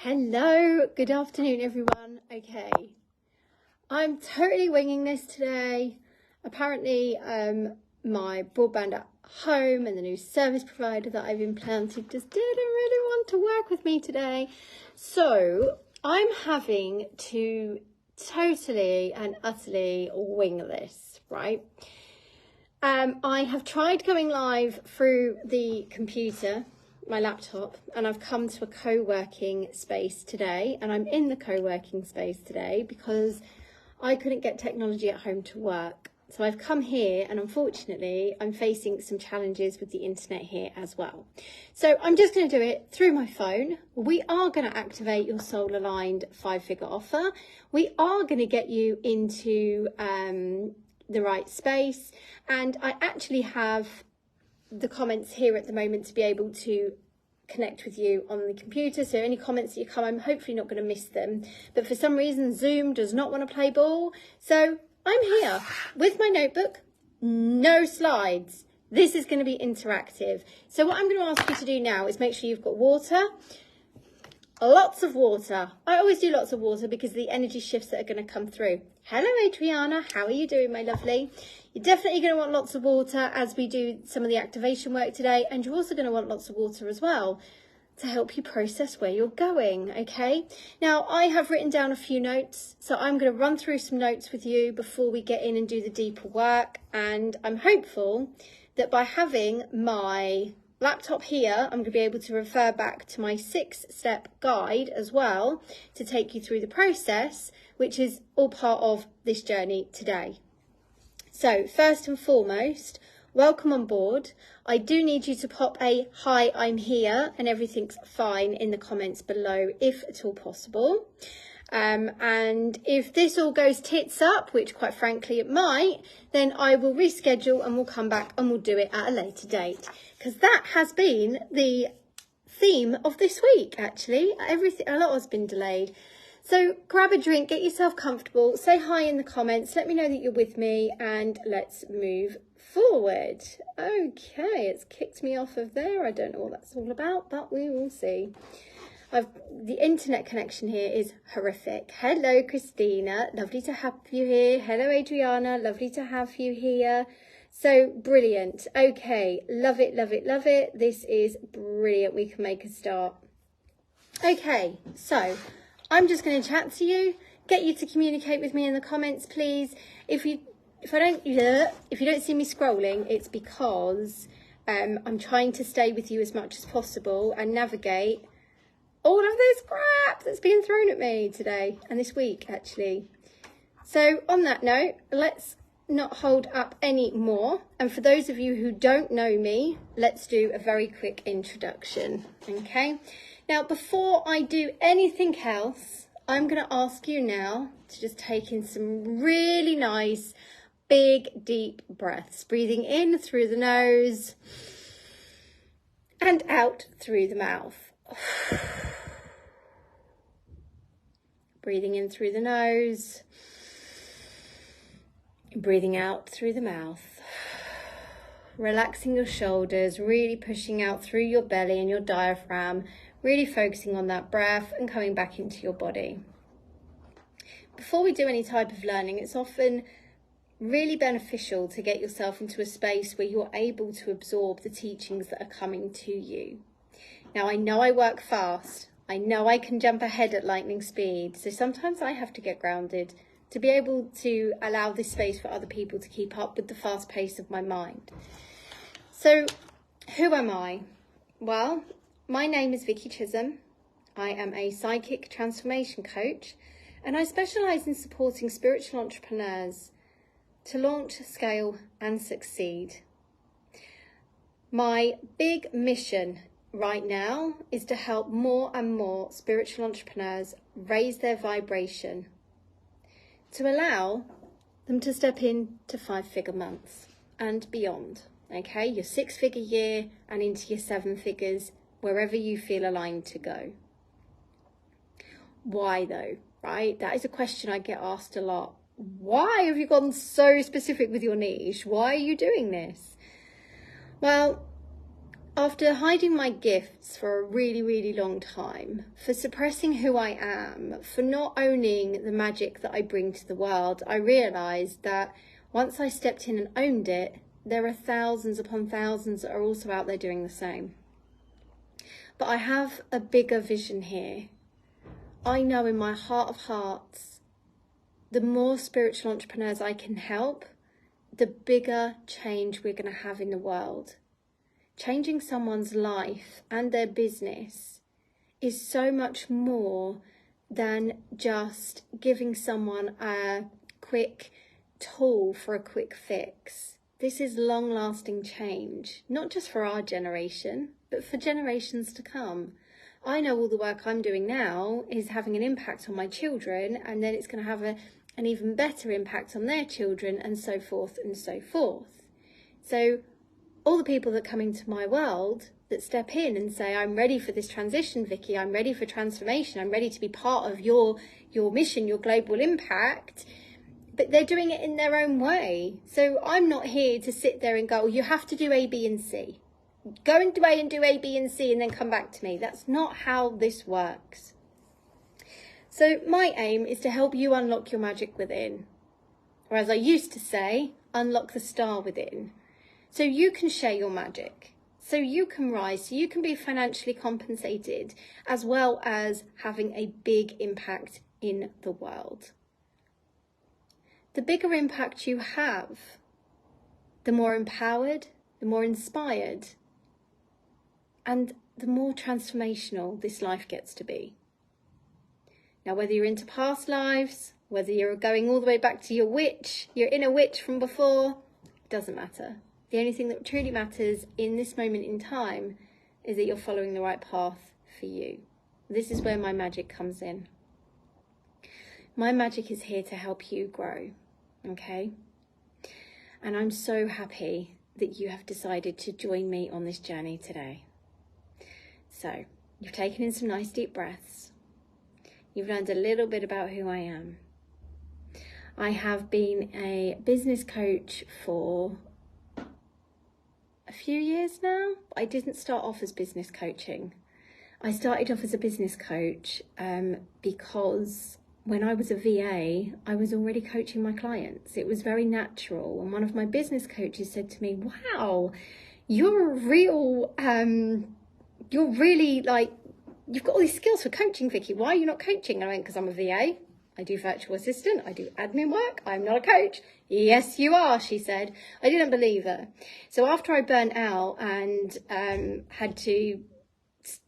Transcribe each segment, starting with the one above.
Hello, good afternoon everyone. Okay, I'm totally winging this today. Apparently my broadband at home and the new service provider that I've implanted just didn't really want to work with me today. So I'm having to totally and utterly wing this, right? I have tried going live through the computer, my laptop, and I've come to a co-working space today, and I'm in the co-working space today because I couldn't get technology at home to work. So I've come here, and unfortunately I'm facing some challenges with the internet here as well. So I'm just going to do it through my phone. We are going to activate your soul aligned 5-figure offer. We are going to get you into the right space, and I actually have the comments here at the moment to be able to connect with you on the computer. So any comments that you come, I'm hopefully not going to miss them, but for some reason Zoom does not want to play ball. So I'm here with my notebook, no slides. This is going to be interactive. So what I'm going to ask you to do now is make sure you've got water. Lots of water. I always do lots of water because of the energy shifts that are going to come through. Hello Adriana, how are you doing, my lovely? You're definitely going to want lots of water as we do some of the activation work today, and you're also going to want lots of water as well to help you process where you're going, okay? Now, I have written down a few notes, so I'm going to run through some notes with you before we get in and do the deeper work, and I'm hopeful that by having my laptop here, I'm going to be able to refer back to my 6-step guide as well to take you through the process, which is all part of this journey today. So first and foremost, welcome on board. I do need you to pop a "Hi, I'm here" and everything's fine in the comments below if at all possible. And if this all goes tits up, which quite frankly it might, then I will reschedule and we'll come back and we'll do it at a later date, because that has been the theme of this week. Actually, a lot has been delayed. So grab a drink, get yourself comfortable, say hi in the comments, let me know that you're with me, and let's move forward. Okay, it's kicked me off of there. I don't know what that's all about, but we will see. The internet connection here is horrific. Hello, Christina. Lovely to have you here. Hello, Adriana. Lovely to have you here. So brilliant. Okay, love it, love it, love it. This is brilliant. We can make a start. Okay, so I'm just going to chat to you, get you to communicate with me in the comments, please. If you don't see me scrolling, it's because I'm trying to stay with you as much as possible and navigate all of this crap that's being thrown at me today and this week, actually. So on that note, let's not hold up any more. And for those of you who don't know me, let's do a very quick introduction, okay? Now, before I do anything else, I'm going to ask you now to just take in some really nice, big, deep breaths. Breathing in through the nose and out through the mouth. Breathing in through the nose, breathing out through the mouth. Relaxing your shoulders, really pushing out through your belly and your diaphragm, really focusing on that breath and coming back into your body. Before we do any type of learning, it's often really beneficial to get yourself into a space where you're able to absorb the teachings that are coming to you. Now, I know I work fast. I know I can jump ahead at lightning speed. So sometimes I have to get grounded to be able to allow this space for other people to keep up with the fast pace of my mind. So who am I? Well, my name is Vicky Chisholm. I am a psychic transformation coach, and I specialise in supporting spiritual entrepreneurs to launch, scale and succeed. My big mission right now is to help more and more spiritual entrepreneurs raise their vibration to allow them to step into 5-figure months and beyond. Okay, your 6-figure year and into your 7 figures, wherever you feel aligned to go. Why though, right? That is a question I get asked a lot. Why have you gone so specific with your niche? Why are you doing this? Well, After hiding my gifts for a really, really long time, for suppressing who I am, for not owning the magic that I bring to the world, I realised that once I stepped in and owned it, there are thousands upon thousands that are also out there doing the same. But I have a bigger vision here. I know in my heart of hearts, the more spiritual entrepreneurs I can help, the bigger change we're going to have in the world. Changing someone's life and their business is so much more than just giving someone a quick tool for a quick fix. This is long-lasting change, not just for our generation, but for generations to come. I know all the work I'm doing now is having an impact on my children, and then it's going to have an even better impact on their children, and so forth and so forth. So all the people that come into my world that step in and say, I'm ready for this transition, Vicky, I'm ready for transformation, I'm ready to be part of your mission, your global impact, but they're doing it in their own way. So I'm not here to sit there and go, you have to do A, B, and C. Go and do A, B, and C, and then come back to me. That's not how this works. So my aim is to help you unlock your magic within. Or as I used to say, unlock the star within. So you can share your magic, so you can rise, so you can be financially compensated, as well as having a big impact in the world. The bigger impact you have, the more empowered, the more inspired, and the more transformational this life gets to be. Now, whether you're into past lives, whether you're going all the way back to your inner witch from before, it doesn't matter. The only thing that truly matters in this moment in time is that you're following the right path for you. This is where my magic comes in. My magic is here to help you grow, okay? And I'm so happy that you have decided to join me on this journey today. So, you've taken in some nice deep breaths. You've learned a little bit about who I am. I have been a business coach for a few years now. I didn't start off as business coaching. I started off as a business coach because when I was a VA, I was already coaching my clients. It was very natural. And one of my business coaches said to me, wow, you're really like, you've got all these skills for coaching, Vicky. Why are you not coaching? And I went, because I'm a VA. I do virtual assistant. I do admin work. I'm not a coach. Yes, you are, she said. I didn't believe her. So after I burnt out and had to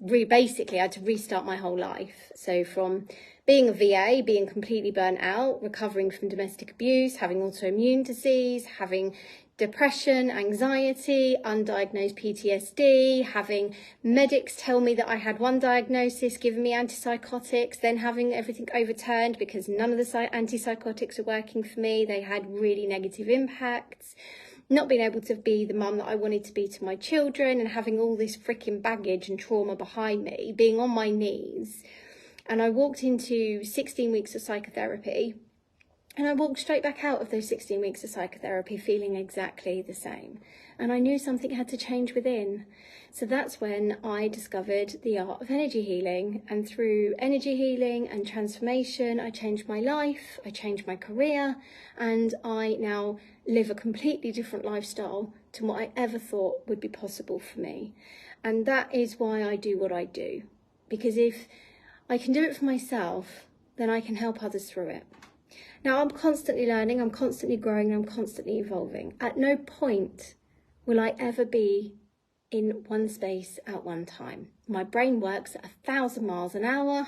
restart my whole life. So from being a VA, being completely burnt out, recovering from domestic abuse, having autoimmune disease, having depression, anxiety, undiagnosed PTSD, having medics tell me that I had one diagnosis, giving me antipsychotics, then having everything overturned because none of the antipsychotics were working for me. They had really negative impacts. Not being able to be the mum that I wanted to be to my children, and having all this freaking baggage and trauma behind me, being on my knees. And I walked into 16 weeks of psychotherapy. And I walked straight back out of those 16 weeks of psychotherapy feeling exactly the same. And I knew something had to change within. So that's when I discovered the art of energy healing. And through energy healing and transformation, I changed my life, I changed my career, and I now live a completely different lifestyle to what I ever thought would be possible for me. And that is why I do what I do. Because if I can do it for myself, then I can help others through it. Now, I'm constantly learning, I'm constantly growing, and I'm constantly evolving. At no point will I ever be in one space at one time. My brain works at 1,000 miles an hour.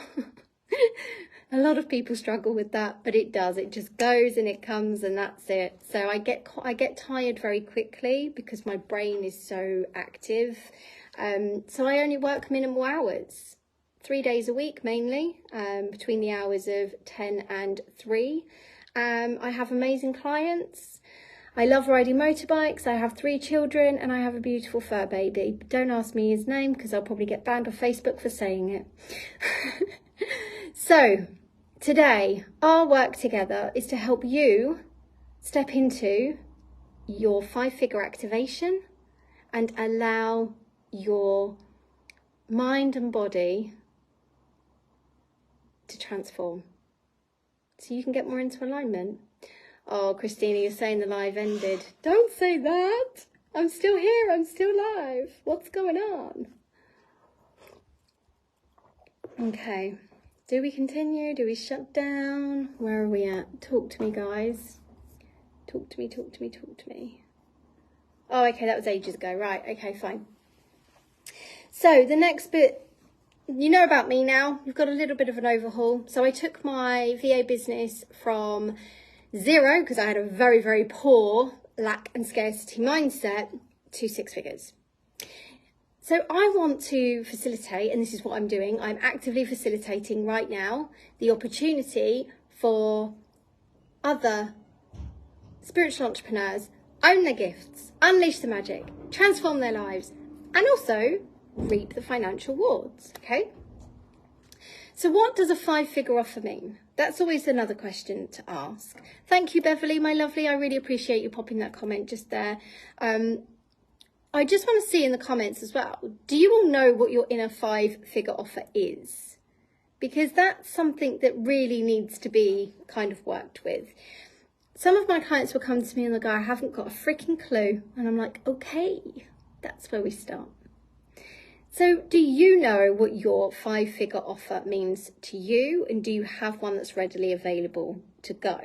A lot of people struggle with that, but it does. It just goes and it comes and that's it. So I get tired very quickly because my brain is so active. So I only work minimal hours. 3 days a week mainly, between the hours of 10 and 3. I have amazing clients. I love riding motorbikes. I have 3 children and I have a beautiful fur baby. Don't ask me his name because I'll probably get banned off Facebook for saying it. So today, our work together is to help you step into your 5-figure activation and allow your mind and body to transform so you can get more into alignment. Oh, Christina, you're saying the live ended. Don't say that. I'm still here. I'm still live. What's going on? Okay. Do we continue? Do we shut down? Where are we at? Talk to me, guys. Talk to me, talk to me, talk to me. Oh, okay. That was ages ago. Right. Okay, fine. So the next bit, you know about me now. You've got a little bit of an overhaul. So I took my VA business from 0, because I had a very, very poor lack and scarcity mindset, to 6 figures. So I want to facilitate, and this is what I'm doing. I'm actively facilitating right now the opportunity for other spiritual entrepreneurs own their gifts, unleash the magic, transform their lives, and also reap the financial rewards. Okay. So what does a 5-figure offer mean? That's always another question to ask. Thank you, Beverly, my lovely. I really appreciate you popping that comment just there. I just want to see in the comments as well, do you all know what your inner 5-figure offer is? Because that's something that really needs to be kind of worked with. Some of my clients will come to me and they'll go, I haven't got a freaking clue. And I'm like, okay, that's where we start. So do you know what your 5-figure offer means to you? And do you have one that's readily available to go?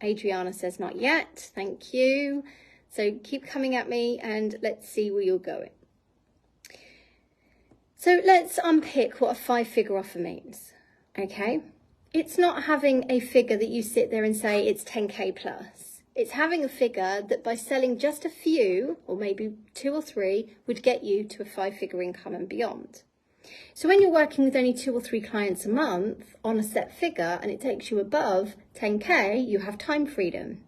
Adriana says, not yet. Thank you. So keep coming at me and let's see where you're going. So let's unpick what a 5-figure offer means. Okay. It's not having a figure that you sit there and say it's 10K plus. It's having a figure that by selling just a few, or maybe 2 or 3, would get you to a 5-figure income and beyond. So when you're working with only 2 or 3 clients a month on a set figure and it takes you above 10K, you have time freedom.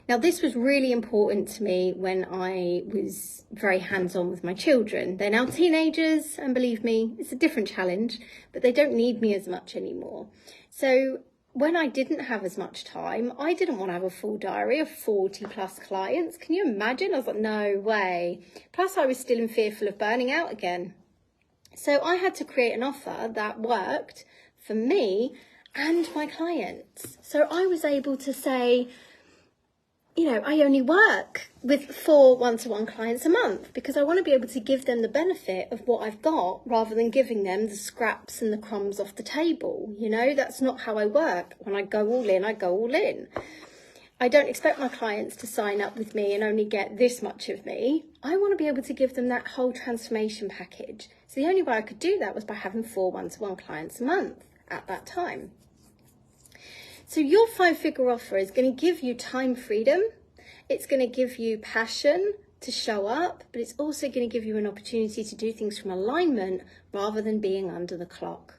Now, this was really important to me when I was very hands-on with my children. They're now teenagers, and believe me, it's a different challenge, but they don't need me as much anymore. So when I didn't have as much time, I didn't want to have a full diary of 40 plus clients. Can you imagine? I was like, no way. Plus I was still in fearful of burning out again. So I had to create an offer that worked for me and my clients. So I was able to say, you know, I only work with 4 one-to-one clients a month because I want to be able to give them the benefit of what I've got rather than giving them the scraps and the crumbs off the table. You know, that's not how I work. When I go all in, I go all in. I don't expect my clients to sign up with me and only get this much of me. I want to be able to give them that whole transformation package. So the only way I could do that was by having 4 one-to-one clients a month at that time. So your 5-figure offer is going to give you time freedom. It's going to give you passion to show up, but it's also going to give you an opportunity to do things from alignment rather than being under the clock.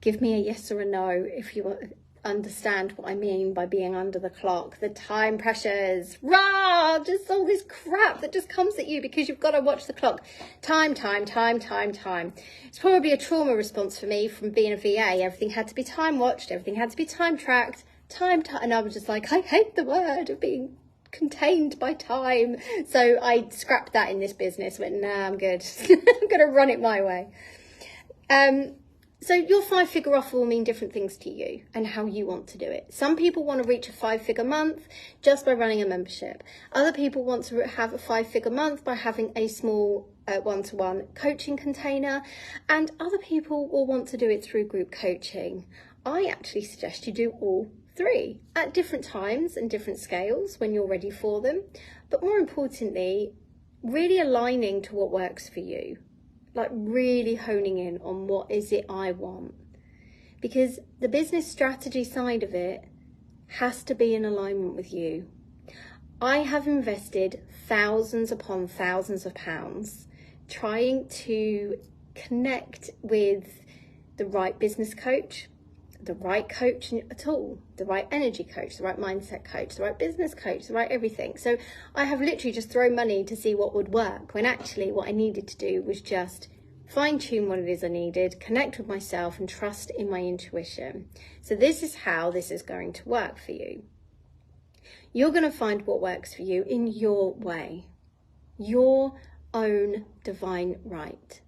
Give me a yes or a no if you understand what I mean by being under the clock. The time pressures, rah, just all this crap that just comes at you because you've got to watch the clock. Time. It's probably a trauma response for me from being a VA. Everything had to be time watched, everything had to be time tracked, and I was just like, I hate the word of being contained by time. So I scrapped that in this business, went, nah, I'm good. I'm going to run it my way. So your 5-figure offer will mean different things to you and how you want to do it. Some people want to reach a 5-figure month just by running a membership. Other people want to have a 5-figure month by having a small one-to-one coaching container. And other people will want to do it through group coaching. I actually suggest you do all 3 at different times and different scales when you're ready for them. But more importantly, really aligning to what works for you. Like really honing in on what is it I want, because the business strategy side of it has to be in alignment with you. I have invested thousands upon thousands of pounds trying to connect with the right business coach, the right coach at all, the right energy coach, the right mindset coach, the right business coach, the right everything. So I have literally just thrown money to see what would work, when actually what I needed to do was just fine-tune what it is I needed, connect with myself and trust in my intuition. So this is how this is going to work for you. You're going to find what works for you in your way, your own divine right.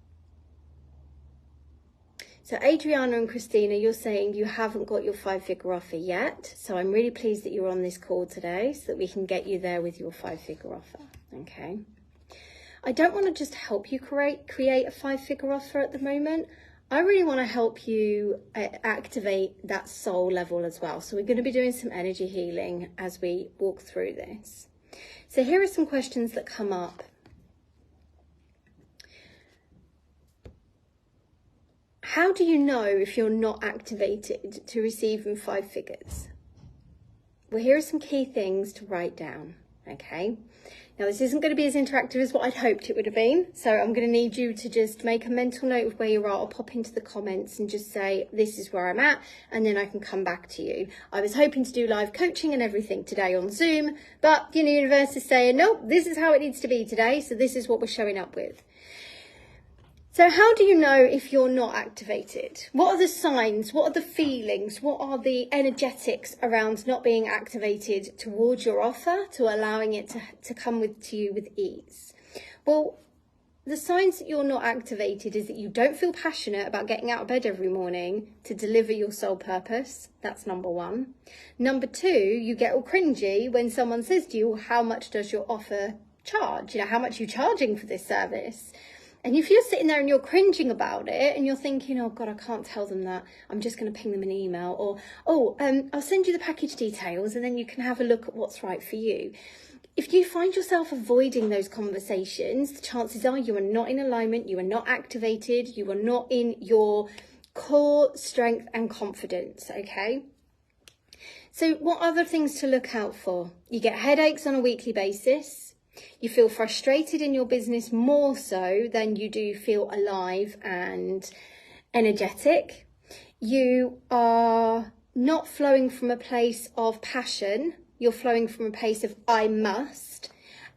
So Adriana and Christina, you're saying you haven't got your 5-figure offer yet. So I'm really pleased that you're on this call today so that we can get you there with your 5-figure offer. Okay. I don't want to just help you create a 5-figure offer at the moment. I really want to help you activate that soul level as well. So we're going to be doing some energy healing as we walk through this. So here are some questions that come up. How do you know if you're not activated to receive in 5 figures? Well, here are some key things to write down, okay? Now, this isn't going to be as interactive as what I'd hoped it would have been, so I'm going to need you to just make a mental note of where you are or pop into the comments and just say, this is where I'm at, and then I can come back to you. I was hoping to do live coaching and everything today on Zoom, but the universe is saying, nope, this is how it needs to be today, so this is what we're showing up with. So how do you know if you're not activated? What are the signs? What are the feelings? What are the energetics around not being activated towards your offer, to allowing it to come to you with ease? Well, the signs that you're not activated is that you don't feel passionate about getting out of bed every morning to deliver your soul purpose. That's number 1. Number 2, you get all cringy when someone says to you, how much does your offer charge? You know, how much are you charging for this service? And if you're sitting there and you're cringing about it and you're thinking, oh God, I can't tell them that, I'm just going to ping them an email, or, I'll send you the package details and then you can have a look at what's right for you. If you find yourself avoiding those conversations, the chances are you are not in alignment, you are not activated, you are not in your core strength and confidence, okay? So what other things to look out for? You get headaches on a weekly basis. You feel frustrated in your business more so than you do feel alive and energetic. You are not flowing from a place of passion. You're flowing from a place of I must.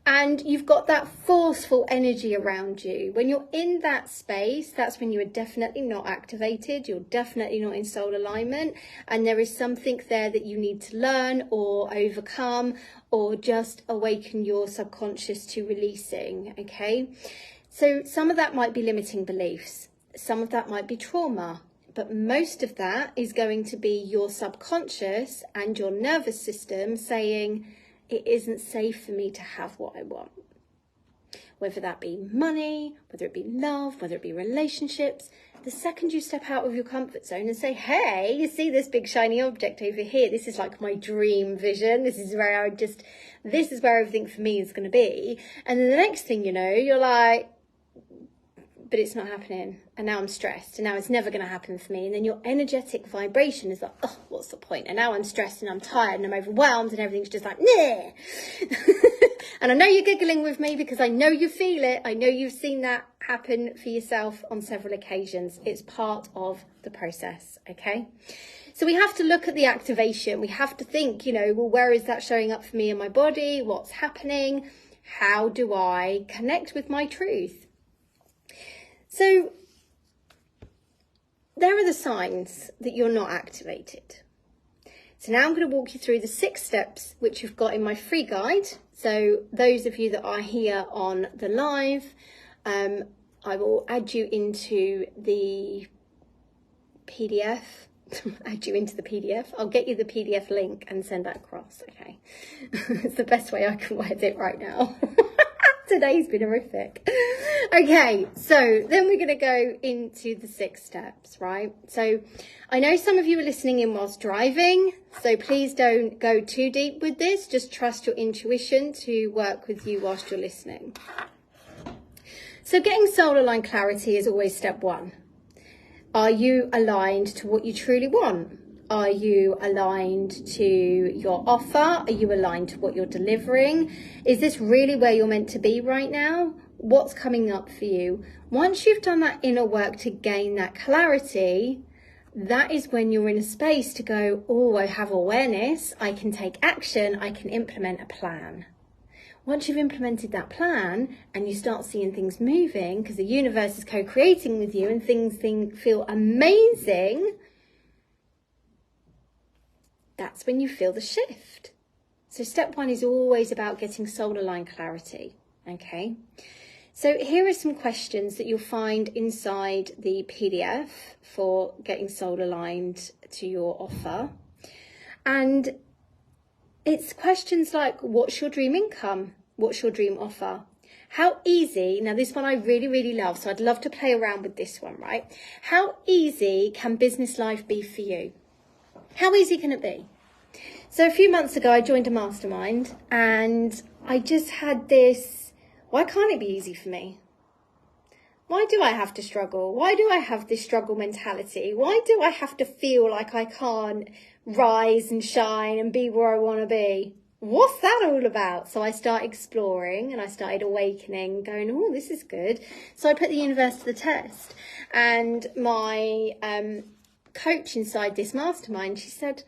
And you've got that forceful energy around you. When you're in that space, that's when you are definitely not activated. You're definitely not in soul alignment. And there is something there that you need to learn or overcome or just awaken your subconscious to releasing, okay? So some of that might be limiting beliefs. Some of that might be trauma. But most of that is going to be your subconscious and your nervous system saying, it isn't safe for me to have what I want. Whether that be money, whether it be love, whether it be relationships. The second you step out of your comfort zone and say, hey, you see this big shiny object over here? This is like my dream vision. This is where everything for me is going to be. And then the next thing you know, you're like, but it's not happening. And now I'm stressed. And now it's never going to happen for me. And then your energetic vibration is like, oh, what's the point? And now I'm stressed and I'm tired and I'm overwhelmed and everything's just like, nah. And I know you're giggling with me because I know you feel it. I know you've seen that happen for yourself on several occasions. It's part of the process, okay? So we have to look at the activation. We have to think, well, where is that showing up for me in my body? What's happening? How do I connect with my truth? So there are the signs that you're not activated. So now I'm going to walk you through the 6 steps which you've got in my free guide. So those of you that are here on the live, I will add you into the PDF. I'll get you the PDF link and send that across, okay? It's the best way I can word it right now. Today's been horrific. Okay, so then we're going to go into the 6 steps, right? So I know some of you are listening in whilst driving, so please don't go too deep with this. Just trust your intuition to work with you whilst you're listening. So getting soul aligned clarity is always step 1. Are you aligned to what you truly want? Are you aligned to your offer? Are you aligned to what you're delivering? Is this really where you're meant to be right now? What's coming up for you? Once you've done that inner work to gain that clarity, that is when you're in a space to go, oh, I have awareness, I can take action, I can implement a plan. Once you've implemented that plan and you start seeing things moving, because the universe is co-creating with you and things feel amazing, that's when you feel the shift. So step 1 is always about getting soul aligned clarity, okay? So here are some questions that you'll find inside the PDF for getting soul aligned to your offer. And it's questions like, what's your dream income? What's your dream offer? How easy, now this one I really, really love, so I'd love to play around with this one, right? How easy can business life be for you? How easy can it be? So a few months ago, I joined a mastermind and I just had this, why can't it be easy for me? Why do I have to struggle? Why do I have this struggle mentality? Why do I have to feel like I can't rise and shine and be where I want to be? What's that all about? So I started exploring and I started awakening, going, oh, this is good. So I put the universe to the test. And my coach inside this mastermind, she said,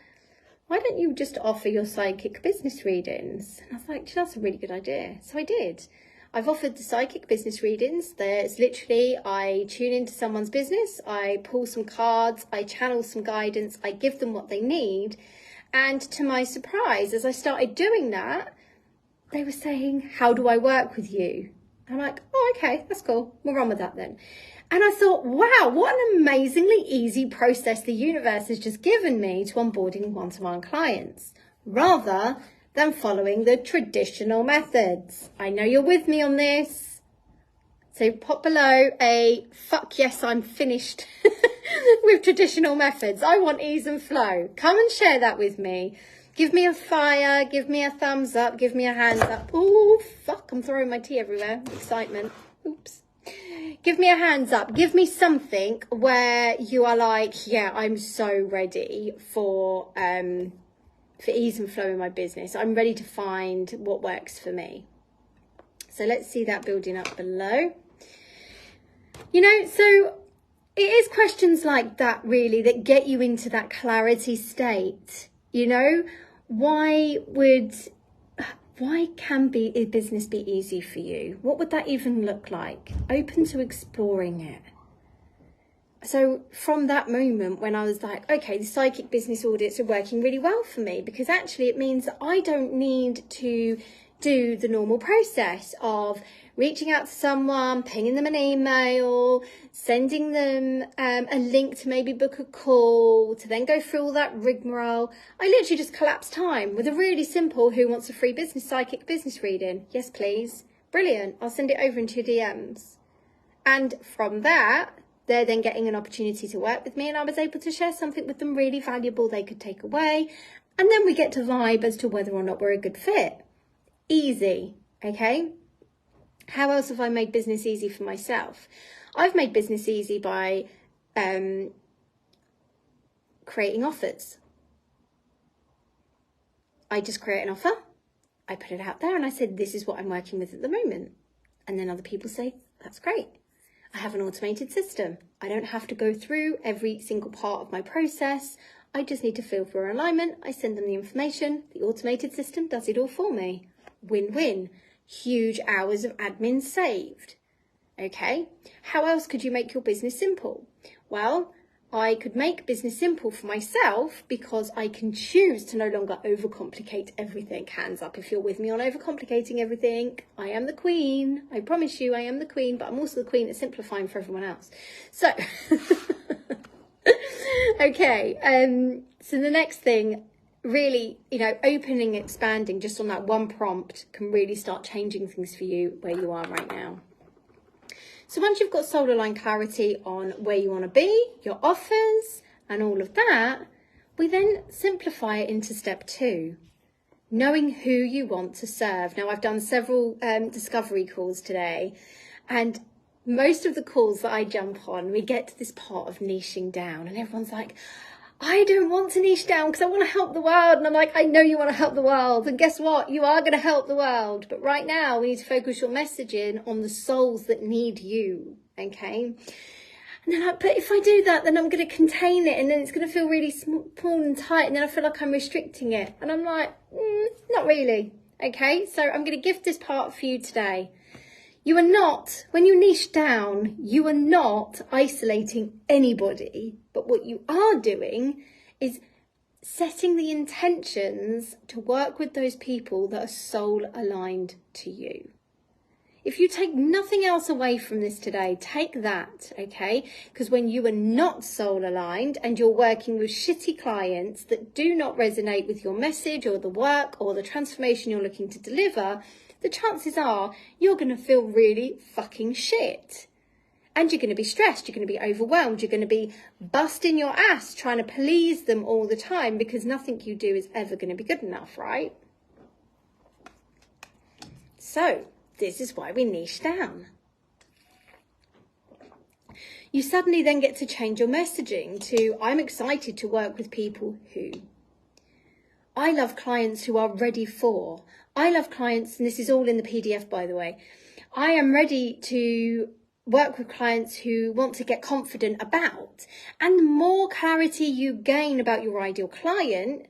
why don't you just offer your psychic business readings? And I was like, that's a really good idea. So I did. I've offered the psychic business readings. There's literally, I tune into someone's business, I pull some cards, I channel some guidance, I give them what they need. And to my surprise, as I started doing that, they were saying, how do I work with you? I'm like, oh, okay, that's cool. We'll run with that then. And I thought, wow, what an amazingly easy process the universe has just given me to onboarding one-to-one clients, rather than following the traditional methods. I know you're with me on this. So pop below a fuck yes, I'm finished with traditional methods. I want ease and flow. Come and share that with me. Give me a fire, give me a thumbs up, give me a hands up. Oh, fuck, I'm throwing my tea everywhere. Excitement. Oops. Give me a hands up. Give me something where you are like, yeah, I'm so ready for ease and flow in my business. I'm ready to find what works for me. So let's see that building up below. You know, so it is questions like that really that get you into that clarity state. You know, why can a business be easy for you? What would that even look like? Open to exploring it. So from that moment when I was like, okay, the psychic business audits are working really well for me, because actually it means that I don't need to do the normal process of reaching out to someone, pinging them an email, sending them a link to maybe book a call, to then go through all that rigmarole. I literally just collapse time with a really simple, who wants a free business psychic business reading? Yes, please. Brilliant. I'll send it over into your DMs. And from that, they're then getting an opportunity to work with me, and I was able to share something with them really valuable they could take away. And then we get to vibe as to whether or not we're a good fit. Easy, okay? How else have I made business easy for myself? I've made business easy by creating offers. I just create an offer, I put it out there, and I said, this is what I'm working with at the moment. And then other people say, that's great. I have an automated system. I don't have to go through every single part of my process. I just need to fill for alignment. I send them the information. The automated system does it all for me. Win-win. Huge hours of admin saved. Okay, how else could you make your business simple? Well, I could make business simple for myself because I can choose to no longer overcomplicate everything. Hands up if you're with me on overcomplicating everything. I am the queen. I promise you I am the queen, but I'm also the queen at simplifying for everyone else. So, okay, so the next thing, really, you know, opening, expanding just on that one prompt can really start changing things for you where you are right now. So once you've got soul aligned clarity on where you want to be, your offers and all of that, we then simplify it into step 2, knowing who you want to serve. Now, I've done several discovery calls today, and most of the calls that I jump on, we get to this part of niching down, and everyone's like, I don't want to niche down because I want to help the world. And I'm like, I know you want to help the world. And guess what? You are going to help the world. But right now, we need to focus your messaging on the souls that need you. Okay? And then but if I do that, then I'm going to contain it. And then it's going to feel really small and tight. And then I feel like I'm restricting it. And I'm like, not really. Okay? So I'm going to gift this part for you today. You are not, when you niche down, you are not isolating anybody. But what you are doing is setting the intentions to work with those people that are soul aligned to you. If you take nothing else away from this today, take that, okay? Because when you are not soul aligned and you're working with shitty clients that do not resonate with your message or the work or the transformation you're looking to deliver, the chances are you're going to feel really fucking shit. And you're going to be stressed, you're going to be overwhelmed, you're going to be busting your ass trying to please them all the time because nothing you do is ever going to be good enough, right? So, this is why we niche down. You suddenly then get to change your messaging to, I'm excited to work with people who. I love clients who are ready for. I love clients, and this is all in the PDF, by the way. I am ready to work with clients who want to get confident about. And the more clarity you gain about your ideal client,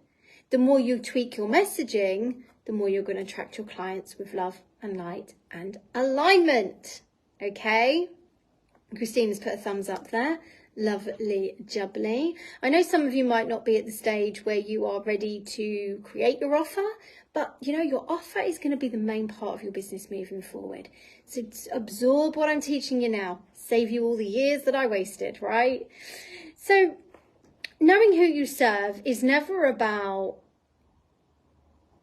the more you tweak your messaging, the more you're going to attract your clients with love and light and alignment. Okay? Christina's put a thumbs up there. Lovely jubbly. I know some of you might not be at the stage where you are ready to create your offer, but you know, your offer is going to be the main part of your business moving forward. So absorb what I'm teaching you now. Save you all the years that I wasted, right? So knowing who you serve is never about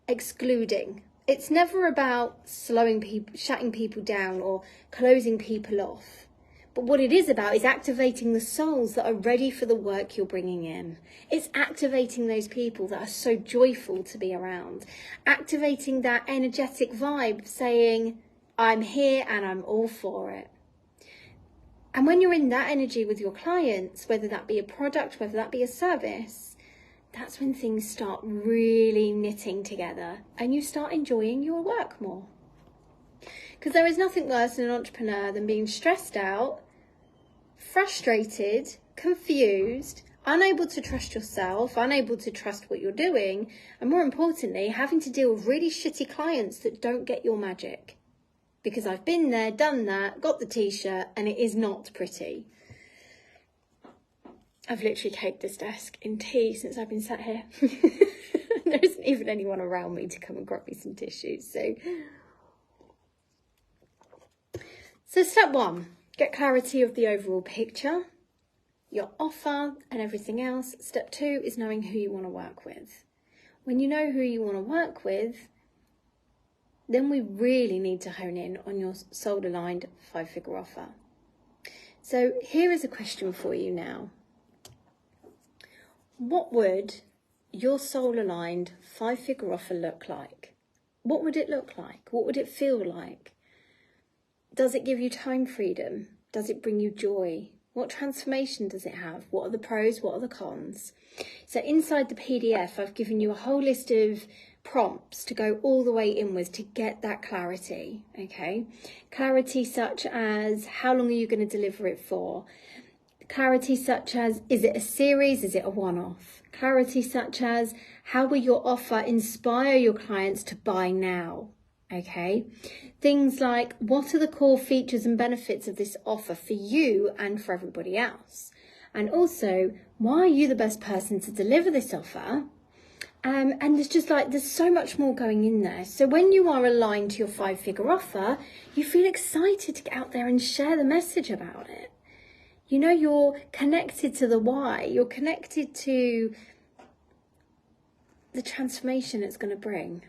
excluding. It's never about slowing people, shutting people down or closing people off. But what it is about is activating the souls that are ready for the work you're bringing in. It's activating those people that are so joyful to be around. Activating that energetic vibe saying, I'm here and I'm all for it. And when you're in that energy with your clients, whether that be a product, whether that be a service, that's when things start really knitting together and you start enjoying your work more. Because there is nothing worse in an entrepreneur than being stressed out, frustrated, confused, unable to trust yourself, unable to trust what you're doing, and more importantly, having to deal with really shitty clients that don't get your magic. Because I've been there, done that, got the t-shirt, and it is not pretty. I've literally caked this desk in tea since I've been sat here. There isn't even anyone around me to come and grab me some tissues. So step one, get clarity of the overall picture, your offer and everything else. Step two is knowing who you want to work with. When you know who you want to work with, then we really need to hone in on your soul-aligned 5-figure offer. So here is a question for you now. What would your soul-aligned 5-figure offer look like? What would it look like? What would it feel like? Does it give you time freedom? Does it bring you joy? What transformation does it have? What are the pros? What are the cons? So inside the PDF, I've given you a whole list of prompts to go all the way inwards to get that clarity, okay? Clarity such as, how long are you going to deliver it for? Clarity such as, is it a series? Is it a one-off? Clarity such as, how will your offer inspire your clients to buy now? Okay, things like, what are the core features and benefits of this offer for you and for everybody else? And also, why are you the best person to deliver this offer? And there's so much more going in there. So when you are aligned to your 5-figure offer, you feel excited to get out there and share the message about it. You know, you're connected to the why. You're connected to the transformation it's going to bring.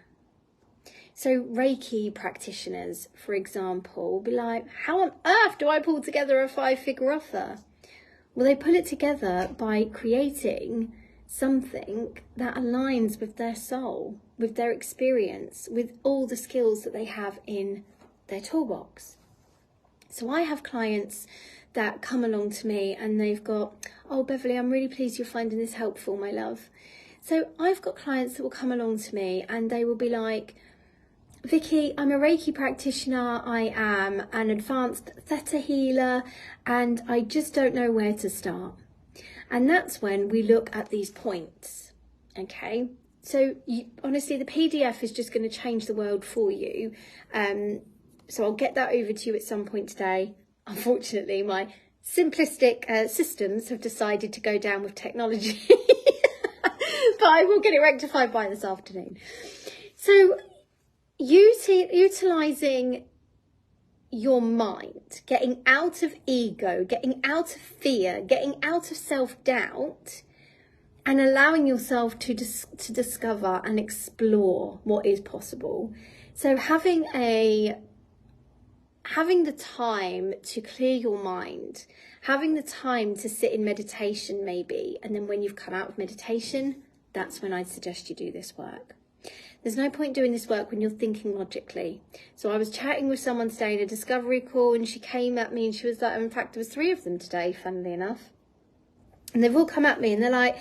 So Reiki practitioners, for example, will be like, how on earth do I pull together a 5-figure offer? Well, they pull it together by creating something that aligns with their soul, with their experience, with all the skills that they have in their toolbox. So I have clients that come along to me and they've got, oh, Beverly, I'm really pleased you're finding this helpful, my love. So I've got clients that will come along to me and they will be like, Vicky, I'm a Reiki practitioner, I am an advanced theta healer, and I just don't know where to start. And that's when we look at these points, okay? So honestly, the PDF is just going to change the world for you. So I'll get that over to you at some point today. Unfortunately, my simplistic systems have decided to go down with technology, but I will get it rectified by this afternoon. So utilising your mind, getting out of ego, getting out of fear, getting out of self-doubt, and allowing yourself to discover and explore what is possible. So having the time to clear your mind, having the time to sit in meditation maybe, and then when you've come out of meditation, that's when I'd suggest you do this work. There's no point doing this work when you're thinking logically. So I was chatting with someone today in a discovery call, and she came at me and she was like, in fact, there was 3 of them today, funnily enough. And they've all come at me and they're like,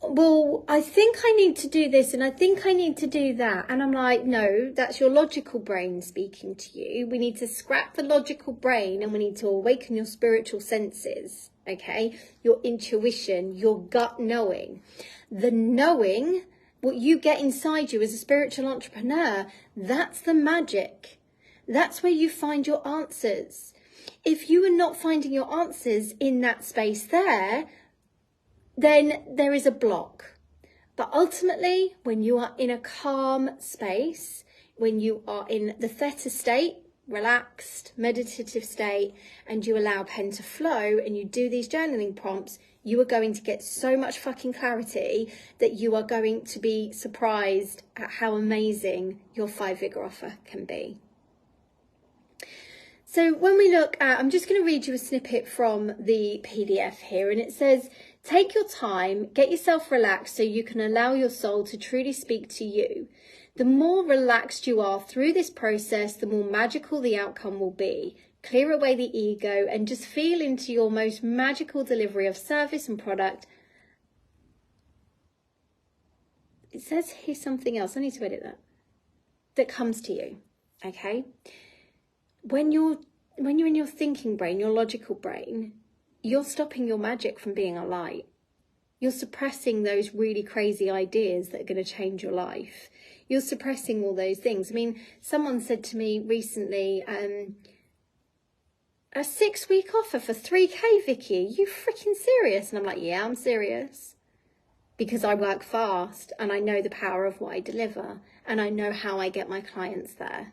well, I think I need to do this and I think I need to do that. And I'm like, no, that's your logical brain speaking to you. We need to scrap the logical brain and we need to awaken your spiritual senses, okay? Your intuition, your gut knowing. The knowing, what you get inside you as a spiritual entrepreneur, that's the magic. That's where you find your answers. If you are not finding your answers in that space there, then there is a block. But ultimately, when you are in a calm space, when you are in the theta state, relaxed, meditative state, and you allow pen to flow and you do these journaling prompts, you are going to get so much fucking clarity that you are going to be surprised at how amazing your 5-figure offer can be. So when we look at, I'm just going to read you a snippet from the PDF here, and it says, take your time, get yourself relaxed so you can allow your soul to truly speak to you. The more relaxed you are through this process, the more magical the outcome will be. Clear away the ego and just feel into your most magical delivery of service and product. It says here something else. I need to edit that. That comes to you, okay? When you're in your thinking brain, your logical brain, you're stopping your magic from being a light. You're suppressing those really crazy ideas that are going to change your life. You're suppressing all those things. I mean, someone said to me recently, a 6-week offer for 3K, Vicky, are you freaking serious? And I'm like, yeah, I'm serious. Because I work fast and I know the power of what I deliver and I know how I get my clients there.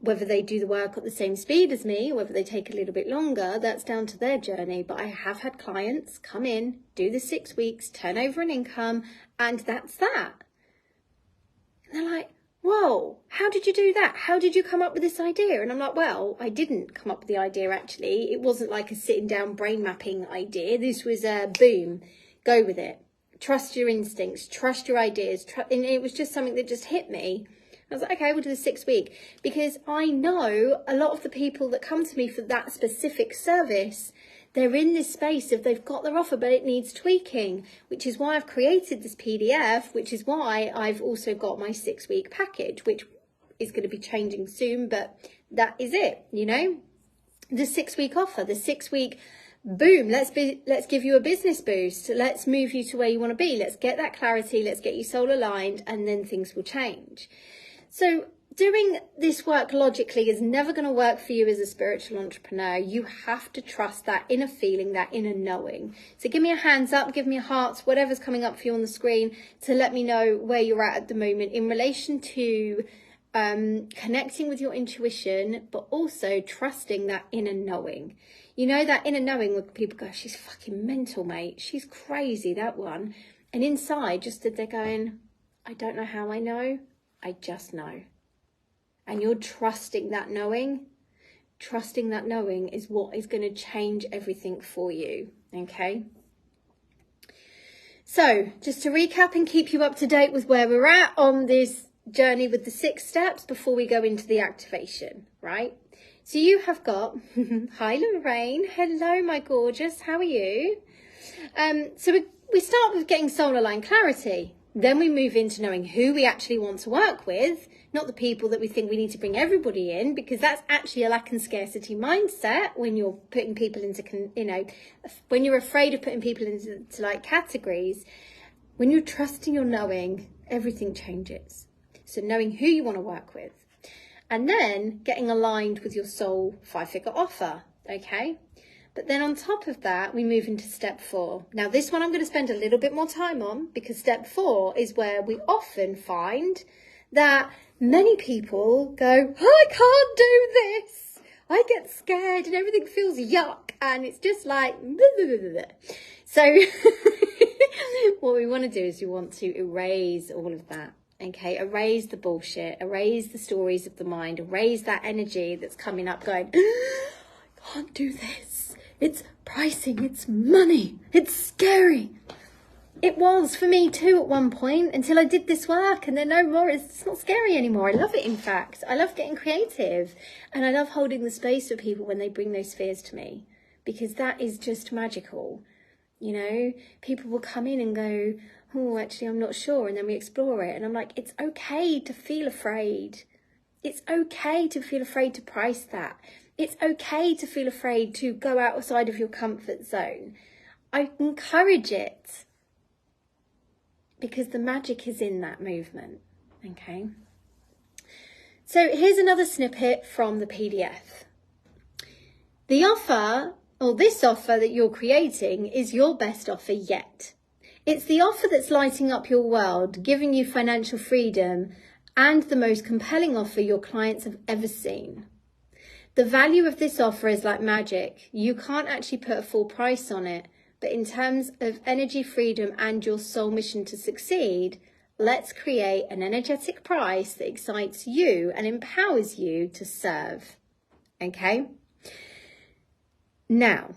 Whether they do the work at the same speed as me, or whether they take a little bit longer, that's down to their journey. But I have had clients come in, do the 6 weeks, turn over an income, and that's that. And they're like, whoa, how did you do that? How did you come up with this idea? And I'm like, well, I didn't come up with the idea, actually. It wasn't like a sitting down brain mapping idea. This was a boom, go with it. Trust your instincts, trust your ideas. And it was just something that just hit me. I was like, okay, we'll do the 6 week, because I know a lot of the people that come to me for that specific service, they're in this space of they've got their offer, but it needs tweaking, which is why I've created this PDF, which is why I've also got my 6 week package, which is going to be changing soon, but that is it, you know, the 6 week offer, the 6 week boom, let's give you a business boost. Let's move you to where you want to be. Let's get that clarity. Let's get you soul aligned, and then things will change. So doing this work logically is never going to work for you as a spiritual entrepreneur. You have to trust that inner feeling, that inner knowing. So give me a hands up, give me a heart, whatever's coming up for you on the screen, to let me know where you're at the moment in relation to connecting with your intuition, but also trusting that inner knowing. You know, that inner knowing where people go, she's fucking mental, mate. She's crazy, that one. And inside, just stood there going, I don't know how I know. I just know. And you're trusting that knowing. Trusting that knowing is what is going to change everything for you. Okay? So, just to recap and keep you up to date with where we're at on this journey with the 6 steps before we go into the activation, right? So you have got, hi Lorraine, hello my gorgeous, how are you? So we start with getting soul aligned clarity. Then we move into knowing who we actually want to work with, not the people that we think we need to bring everybody in, because that's actually a lack and scarcity mindset when you're putting people into, you know, when you're afraid of putting people into like categories. When you're trusting your knowing, everything changes. So knowing who you want to work with, and then getting aligned with your soul 5-figure offer, okay? But then on top of that, we move into step 4. Now, this one I'm going to spend a little bit more time on, because step 4 is where we often find that many people go, I can't do this. I get scared and everything feels yuck. And it's just like, blah, blah, blah, blah. So what we want to do is we want to erase all of that. Okay, erase the bullshit, erase the stories of the mind, erase that energy that's coming up going, I can't do this. It's pricing, it's money, it's scary. It was for me too at one point until I did this work, and then no more, it's not scary anymore. I love it, in fact. I love getting creative, and I love holding the space for people when they bring those fears to me, because that is just magical. You know, people will come in and go, oh, actually, I'm not sure. And then we explore it. And I'm like, it's okay to feel afraid. It's okay to feel afraid to price that. It's okay to feel afraid to go outside of your comfort zone. I encourage it because the magic is in that movement. Okay. So here's another snippet from the PDF. The offer, or this offer that you're creating, is your best offer yet. It's the offer that's lighting up your world, giving you financial freedom, and the most compelling offer your clients have ever seen. The value of this offer is like magic. You can't actually put a full price on it, but in terms of energy freedom and your soul mission to succeed, let's create an energetic price that excites you and empowers you to serve. Okay? Now,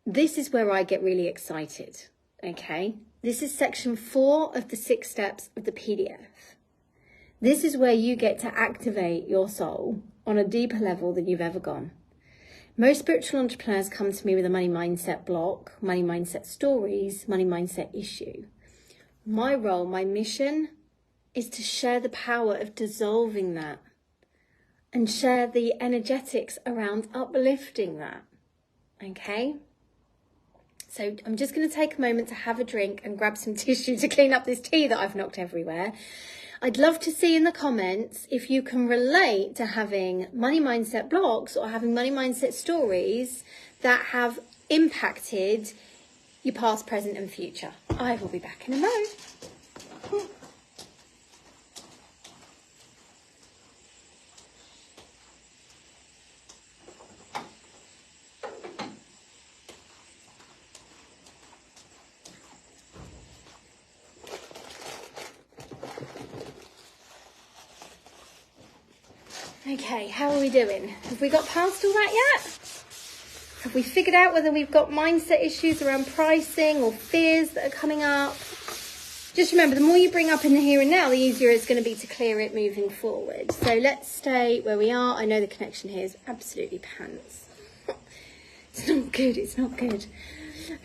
this is where I get really excited, okay? This is section 4 of the 6 steps of the PDF. This is where you get to activate your soul on a deeper level than you've ever gone. Most spiritual entrepreneurs come to me with a money mindset block, money mindset stories, money mindset issue. My role, my mission is to share the power of dissolving that and share the energetics around uplifting that, okay? So I'm just going to take a moment to have a drink and grab some tissue to clean up this tea that I've knocked everywhere. I'd love to see in the comments if you can relate to having money mindset blocks or having money mindset stories that have impacted your past, present and future. I will be back in a moment. Okay, how are we doing? Have we got past all that yet? Have we figured out whether we've got mindset issues around pricing or fears that are coming up? Just remember, the more you bring up in the here and now, the easier it's going to be to clear it moving forward. So let's stay where we are. I know the connection here is absolutely pants. It's not good, it's not good.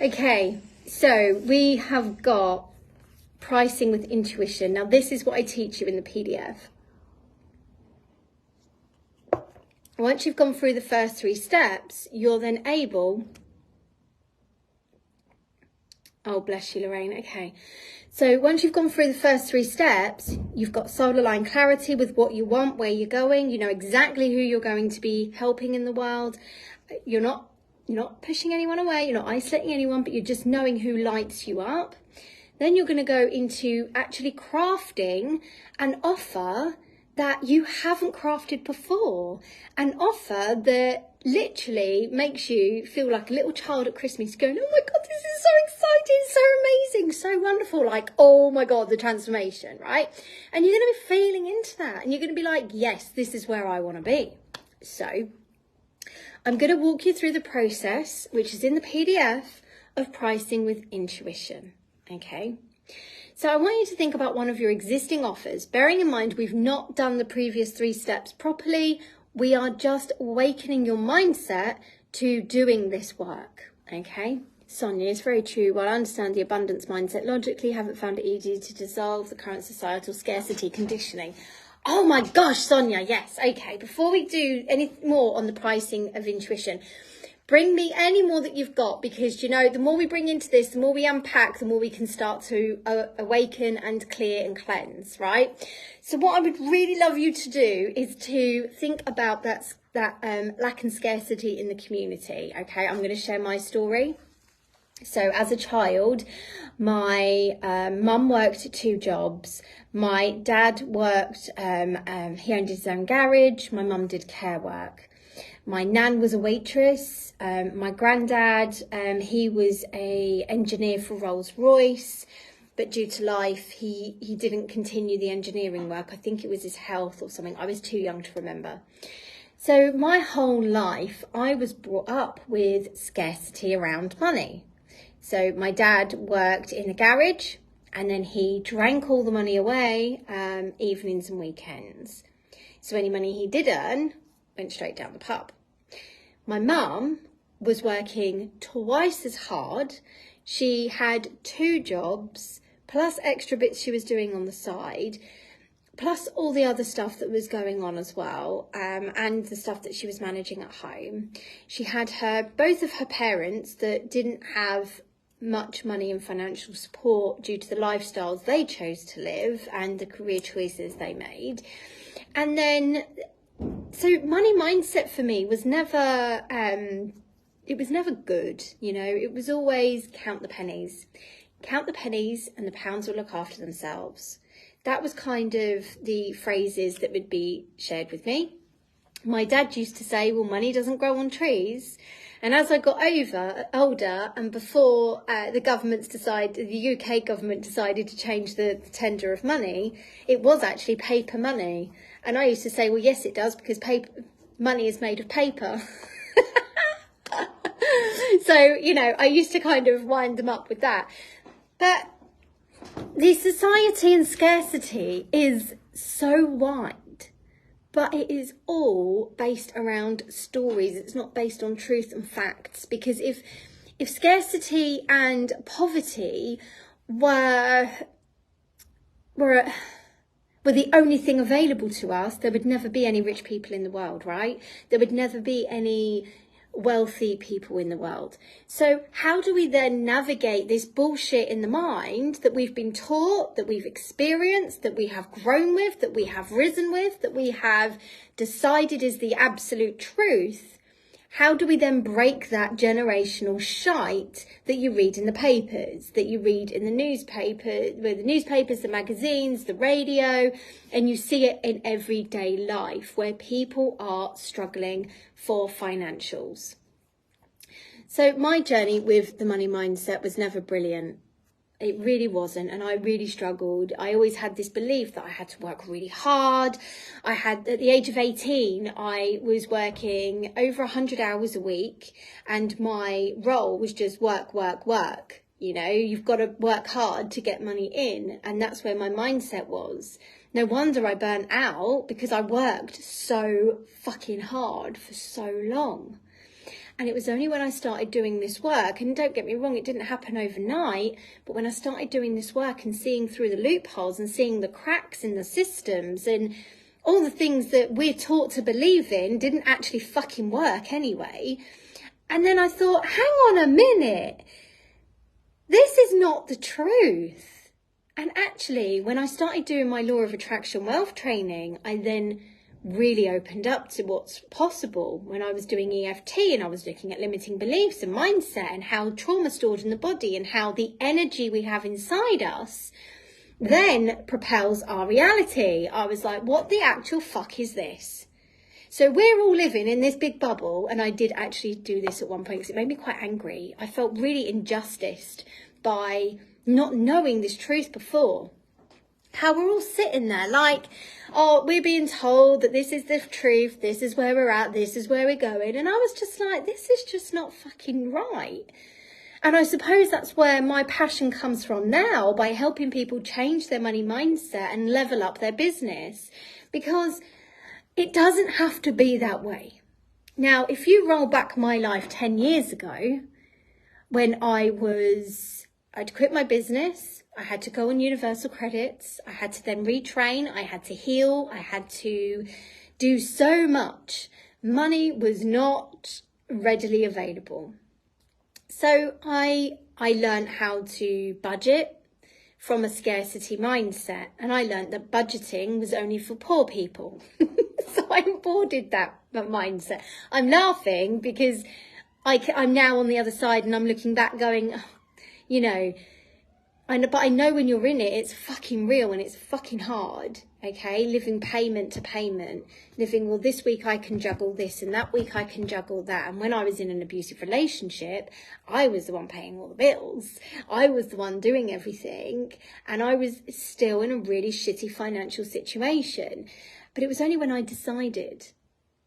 Okay, so we have got pricing with intuition. Now this is what I teach you in the PDF. Once you've gone through the first 3 steps, you're then able... Oh, bless you, Lorraine. Okay. So once you've gone through the first 3 steps, you've got solar line clarity with what you want, where you're going. You know exactly who you're going to be helping in the world. You're not pushing anyone away. You're not isolating anyone, but you're just knowing who lights you up. Then you're going to go into actually crafting an offer that you haven't crafted before, an offer that literally makes you feel like a little child at Christmas going, oh my God, this is so exciting, so amazing, so wonderful, like, oh my God, the transformation, right? And you're going to be feeling into that, and you're going to be like, yes, this is where I want to be. So I'm going to walk you through the process, which is in the PDF, of pricing with intuition, okay? So I want you to think about one of your existing offers, bearing in mind we've not done the previous 3 steps properly. We are just awakening your mindset to doing this work, okay? Sonia, it's very true. While I understand the abundance mindset, logically haven't found it easy to dissolve the current societal scarcity conditioning. Oh my gosh, Sonia, yes. Okay, before we do any more on the pricing of intuition, bring me any more that you've got, because, you know, the more we bring into this, the more we unpack, the more we can start to awaken and clear and cleanse, right? So what I would really love you to do is to think about that lack and scarcity in the community, okay? I'm going to share my story. So as a child, My mum worked 2 jobs. My dad worked, he owned his own garage. My mum did care work. My nan was a waitress. My granddad, he was a engineer for Rolls-Royce, but due to life, he didn't continue the engineering work. I think it was his health or something. I was too young to remember. So my whole life, I was brought up with scarcity around money. So my dad worked in a garage, and then he drank all the money away, evenings and weekends. So any money he did earn went straight down the pub. My mum was working twice as hard. She had 2 jobs, plus extra bits she was doing on the side, plus all the other stuff that was going on as well, and the stuff that she was managing at home. She had both of her parents that didn't have much money and financial support due to the lifestyles they chose to live and the career choices they made. And then, so money mindset for me was never, it was never good, you know. It was always count the pennies and the pounds will look after themselves. That was kind of the phrases that would be shared with me. My dad used to say, well, money doesn't grow on trees. And as I got older, and before the UK government decided to change the tender of money, it was actually paper money. And I used to say, well, yes, it does, because money is made of paper. So, you know, I used to kind of wind them up with that. But the society and scarcity is so wide. But it is all based around stories. It's not based on truth and facts. Because if scarcity and poverty were the only thing available to us, there would never be any rich people in the world, right? There would never be any wealthy people in the world. So how do we then navigate this bullshit in the mind that we've been taught, that we've experienced, that we have grown with, that we have risen with, that we have decided is the absolute truth? How do we then break that generational shite that you read in the papers, that you read in the newspapers, the magazines, the radio, and you see it in everyday life where people are struggling for financials? So my journey with the money mindset was never brilliant. It really wasn't, and I really struggled. I always had this belief that I had to work really hard. At the age of 18, I was working over 100 hours a week, and my role was just work. You know, you've got to work hard to get money in, and that's where my mindset was. No wonder I burnt out, because I worked so fucking hard for so long. And it was only when I started doing this work, and don't get me wrong, it didn't happen overnight, but when I started doing this work and seeing through the loopholes and seeing the cracks in the systems and all the things that we're taught to believe in didn't actually fucking work anyway. And then I thought, hang on a minute, this is not the truth. And actually, when I started doing my law of attraction wealth training, I then really opened up to what's possible. When I was doing EFT and I was looking at limiting beliefs and mindset and how trauma stored in the body and how the energy we have inside us then propels our reality, I was like, what the actual fuck is this? So we're all living in this big bubble, and I did actually do this at one point because it made me quite angry. I felt really injusticed by not knowing this truth before. How we're all sitting there like, oh, we're being told that this is the truth, this is where we're at, this is where we're going. And I was just like, this is just not fucking right. And I suppose that's where my passion comes from now, by helping people change their money mindset and level up their business. Because it doesn't have to be that way. Now, if you roll back my life 10 years ago, when I'd quit my business, I had to go on universal credits, I had to then retrain, I had to heal, I had to do so much. Money was not readily available. So I learned how to budget from a scarcity mindset, and I learned that budgeting was only for poor people. So I embodied that mindset. I'm laughing because I'm now on the other side and I'm looking back going, you know, But I know when you're in it, it's fucking real and it's fucking hard, okay? Living payment to payment, living, well, this week I can juggle this and that week I can juggle that. And when I was in an abusive relationship, I was the one paying all the bills. I was the one doing everything. And I was still in a really shitty financial situation. But it was only when I decided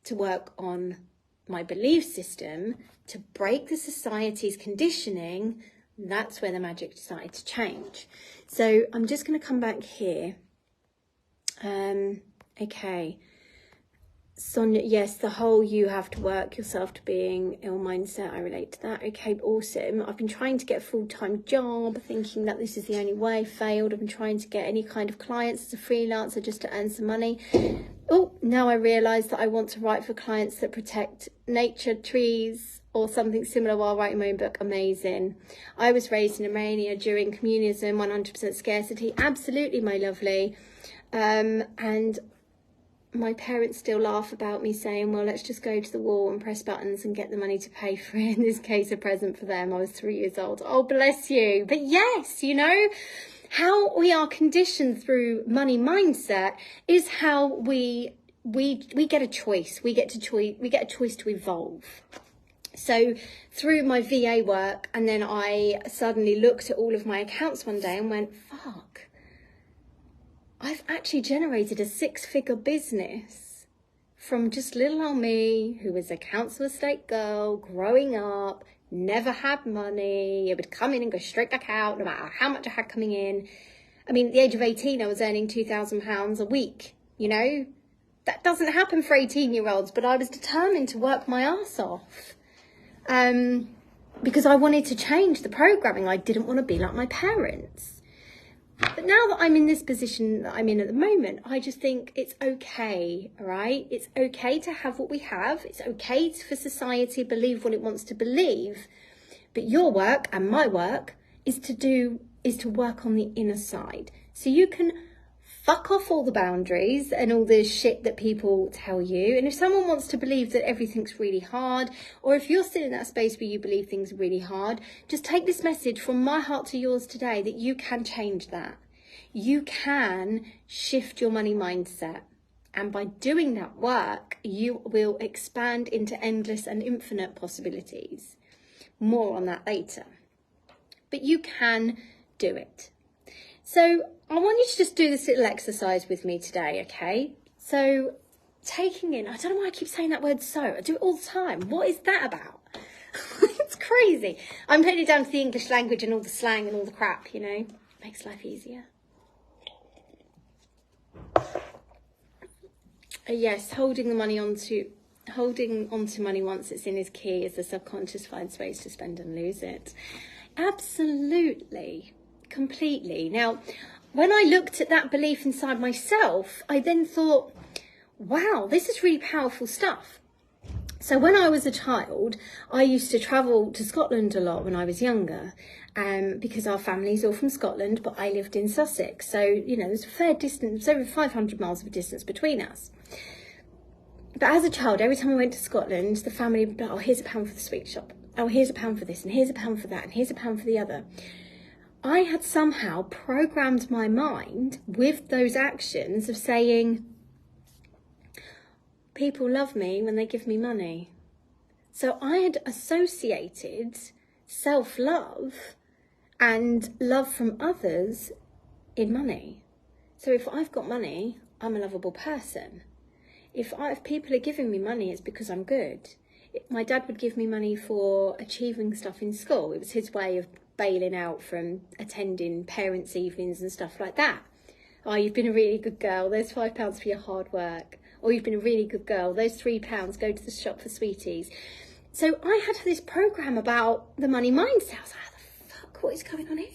to work on my belief system, to break the society's conditioning, that's where the magic started to change. So I'm just going to come back here. Okay. Sonia, yes, the whole you have to work yourself to being ill mindset. I relate to that. Okay, awesome. I've been trying to get a full-time job, thinking that this is the only way. Failed. I've been trying to get any kind of clients as a freelancer just to earn some money. Oh, now I realise that I want to write for clients that protect nature, trees, or something similar while writing my own book. Amazing. I was raised in Romania during communism, 100% scarcity. Absolutely, my lovely. And my parents still laugh about me saying, well, let's just go to the wall and press buttons and get the money to pay for it. In this case, a present for them. I was 3 years old. Oh, bless you. But yes, you know, how we are conditioned through money mindset is how we get a choice. We get a choice to evolve. So through my VA work, and then I suddenly looked at all of my accounts one day and went, fuck, I've actually generated a 6-figure business from just little old me, who was a council estate girl, growing up, never had money. It would come in and go straight back out, no matter how much I had coming in. I mean, at the age of 18, I was earning £2,000 a week, you know. That doesn't happen for 18-year-olds, but I was determined to work my ass off. Because I wanted to change the programming. I didn't want to be like my parents. But now that I'm in this position that I'm in at the moment, I just think it's okay, all right? It's okay to have what we have. It's okay for society to believe what it wants to believe. But your work and my work is to work on the inner side. So you can fuck off all the boundaries and all the shit that people tell you. And if someone wants to believe that everything's really hard, or if you're still in that space where you believe things are really hard, just take this message from my heart to yours today that you can change that. You can shift your money mindset. And by doing that work, you will expand into endless and infinite possibilities. More on that later. But you can do it. So I want you to just do this little exercise with me today, okay? So taking in, I don't know why I keep saying that word so. I do it all the time. What is that about? It's crazy. I'm putting it down to the English language and all the slang and all the crap, you know. Makes life easier. Yes, holding onto money once it's in is key, as the subconscious finds ways to spend and lose it. Absolutely. Completely. Now, when I looked at that belief inside myself, I then thought, wow, this is really powerful stuff. So when I was a child, I used to travel to Scotland a lot when I was younger, because our family's all from Scotland, but I lived in Sussex. So, you know, there's a fair distance, over 500 miles of a distance between us. But as a child, every time I went to Scotland, the family would be like, oh, here's £1 for the sweet shop. Oh, here's £1 for this, and here's £1 for that, and here's £1 for the other. I had somehow programmed my mind with those actions of saying, people love me when they give me money. So I had associated self-love and love from others in money. So if I've got money, I'm a lovable person. If people are giving me money, it's because I'm good. My dad would give me money for achieving stuff in school. It was his way of bailing out from attending parents' evenings and stuff like that. Oh, you've been a really good girl. There's £5 for your hard work. Or you've been a really good girl. Those £3, go to the shop for sweeties. So I had this program about the money mindset. I was like, how the fuck, what is going on here?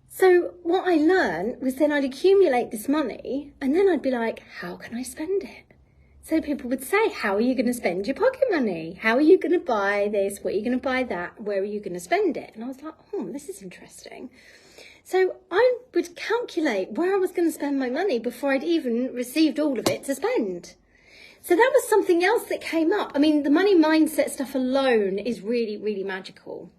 So what I learned was then I'd accumulate this money and then I'd be like, how can I spend it? So people would say, how are you going to spend your pocket money? How are you going to buy this? What are you going to buy that? Where are you going to spend it? And I was like, oh, this is interesting. So I would calculate where I was going to spend my money before I'd even received all of it to spend. So that was something else that came up. I mean, the money mindset stuff alone is really, really magical.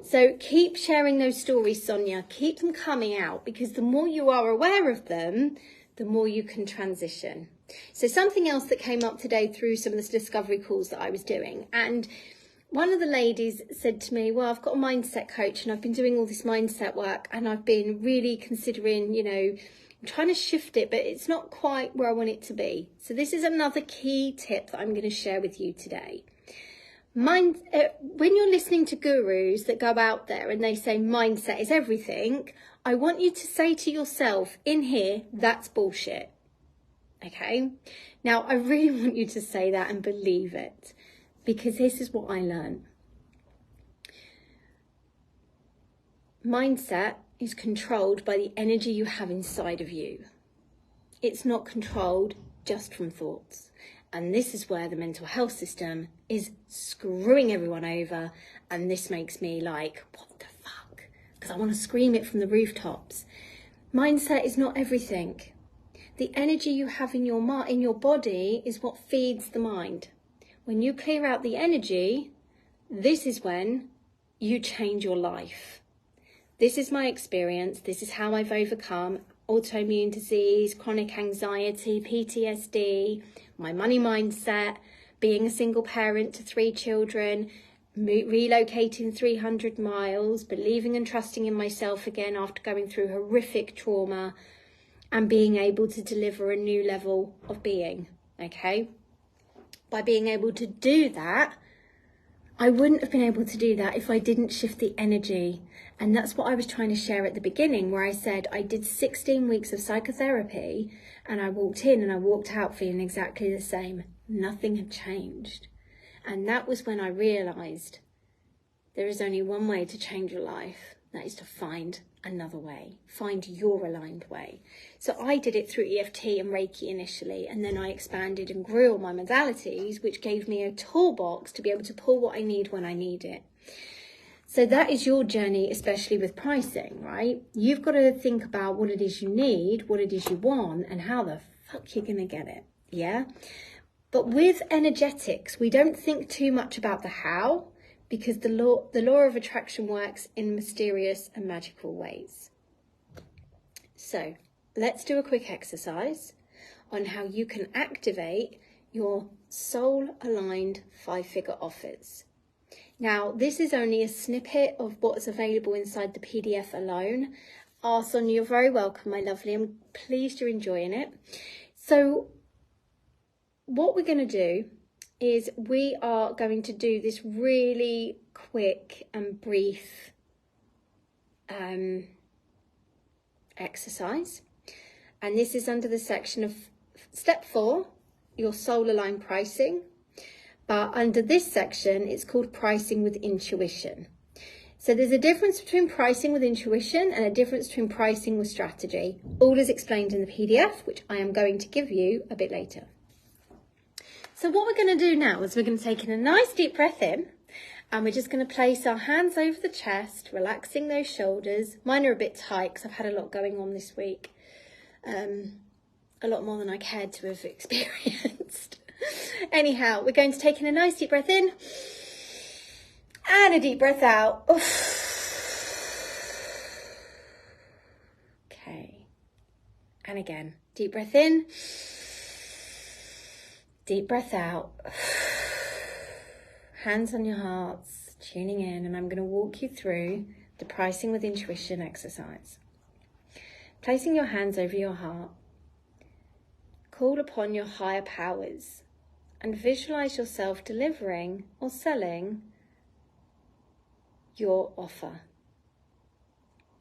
So keep sharing those stories, Sonia. Keep them coming out, because the more you are aware of them, the more you can transition. So something else that came up today through some of the discovery calls that I was doing, and one of the ladies said to me, well, I've got a mindset coach and I've been doing all this mindset work and I've been really considering, you know, I'm trying to shift it, but it's not quite where I want it to be. So this is another key tip that I'm going to share with you today. When you're listening to gurus that go out there and they say mindset is everything, I want you to say to yourself in here, that's bullshit. Okay? Now, I really want you to say that and believe it, because this is what I learned. Mindset is controlled by the energy you have inside of you. It's not controlled just from thoughts. And this is where the mental health system is screwing everyone over. And this makes me like, what the fuck? Because I want to scream it from the rooftops. Mindset is not everything. The energy you have in your body is what feeds the mind. When you clear out the energy, this is when you change your life. This is my experience. This is how I've overcome autoimmune disease, chronic anxiety, PTSD, my money mindset, being a single parent to 3 children, relocating 300 miles, believing and trusting in myself again after going through horrific trauma, and being able to deliver a new level of being, okay? By being able to do that, I wouldn't have been able to do that if I didn't shift the energy. And that's what I was trying to share at the beginning, where I said I did 16 weeks of psychotherapy and I walked in and I walked out feeling exactly the same. Nothing had changed. And that was when I realised there is only one way to change your life. That is to find another way, find your aligned way. So I did it through EFT and Reiki initially, and then I expanded and grew all my modalities, which gave me a toolbox to be able to pull what I need when I need it. So that is your journey, especially with pricing, right? You've got to think about what it is you need, what it is you want, and how the fuck you're going to get it, yeah? But with energetics, we don't think too much about the how, because the law of attraction works in mysterious and magical ways. So let's do a quick exercise on how you can activate your soul-aligned 5-figure offers. Now, this is only a snippet of what's available inside the PDF alone. Sonia, you're very welcome, my lovely. I'm pleased you're enjoying it. So what we're going to do is we are going to do this really quick and brief exercise. And this is under the section of step 4, your soul aligned pricing. But under this section, it's called pricing with intuition. So there's a difference between pricing with intuition and a difference between pricing with strategy. All is explained in the PDF, which I am going to give you a bit later. So what we're going to do now is we're going to take in a nice deep breath in, and we're just going to place our hands over the chest, relaxing those shoulders. Mine are a bit tight because I've had a lot going on this week. A lot more than I cared to have experienced. Anyhow, we're going to take in a nice deep breath in and a deep breath out. Okay. And again, deep breath in. Deep breath out, hands on your hearts, tuning in, and I'm going to walk you through the pricing with intuition exercise. Placing your hands over your heart, call upon your higher powers and visualize yourself delivering or selling your offer.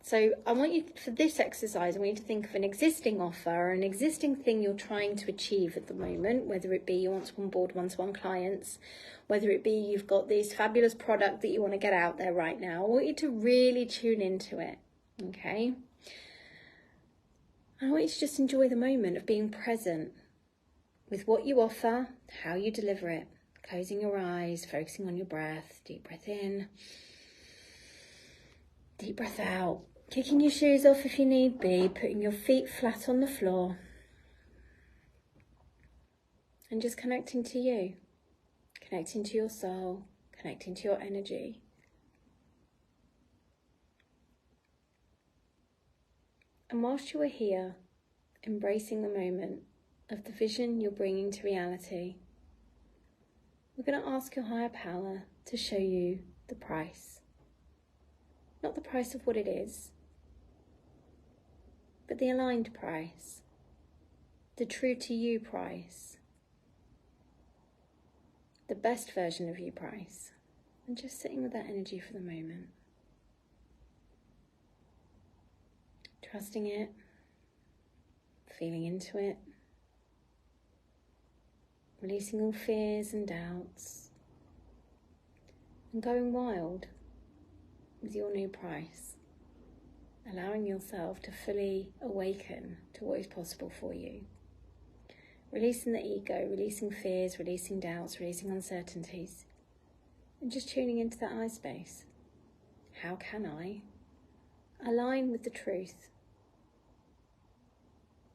So I want you, for this exercise, I want you to think of an existing offer or an existing thing you're trying to achieve at the moment, whether it be you want to onboard one-to-one clients, whether it be you've got this fabulous product that you want to get out there right now. I want you to really tune into it, okay? I want you to just enjoy the moment of being present with what you offer, how you deliver it, closing your eyes, focusing on your breath, deep breath in, deep breath out. Kicking your shoes off if you need be, putting your feet flat on the floor. and just connecting to you, connecting to your soul, connecting to your energy. And whilst you are here, embracing the moment of the vision you're bringing to reality, we're going to ask your higher power to show you the price. Not the price of what it is, but the aligned price, the true to you price, the best version of you price. And just sitting with that energy for the moment. Trusting it, feeling into it, releasing all fears and doubts, and going wild with your new price, allowing yourself to fully awaken to what is possible for you. Releasing the ego, releasing fears, releasing doubts, releasing uncertainties, and just tuning into that I space. How can I align with the truth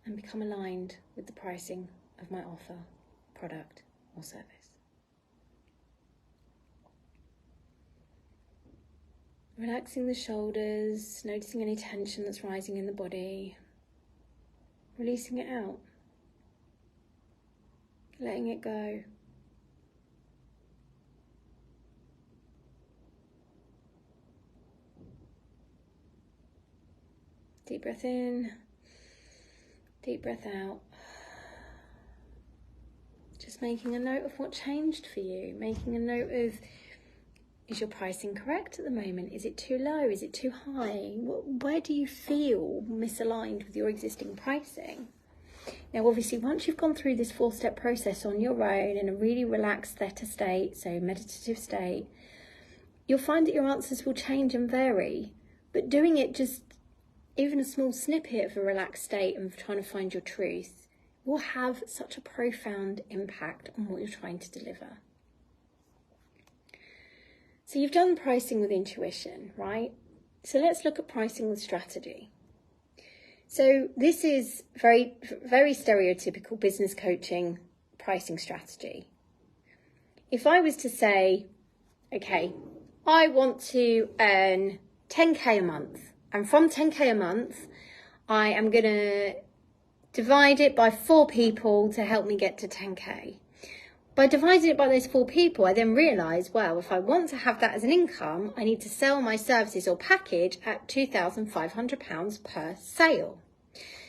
and become aligned with the pricing of my offer, product, or service? Relaxing the shoulders, noticing any tension that's rising in the body, releasing it out, letting it go. Deep breath in, deep breath out. Just making a note of what changed for you, making a note of, is your pricing correct at the moment? Is it too low? Is it too high? Where do you feel misaligned with your existing pricing? Now, obviously, once you've gone through this 4-step process on your own in a really relaxed theta state, so meditative state, you'll find that your answers will change and vary. But doing it just, even a small snippet of a relaxed state of trying to find your truth, will have such a profound impact on what you're trying to deliver. So you've done pricing with intuition, right? So let's look at pricing with strategy. So this is very, very stereotypical business coaching pricing strategy. If I was to say, okay, I want to earn 10k a month, and from 10k a month, I am going to divide it by 4 people to help me get to 10k. By dividing it by those 4 people, I then realise, well, if I want to have that as an income, I need to sell my services or package at £2,500 per sale.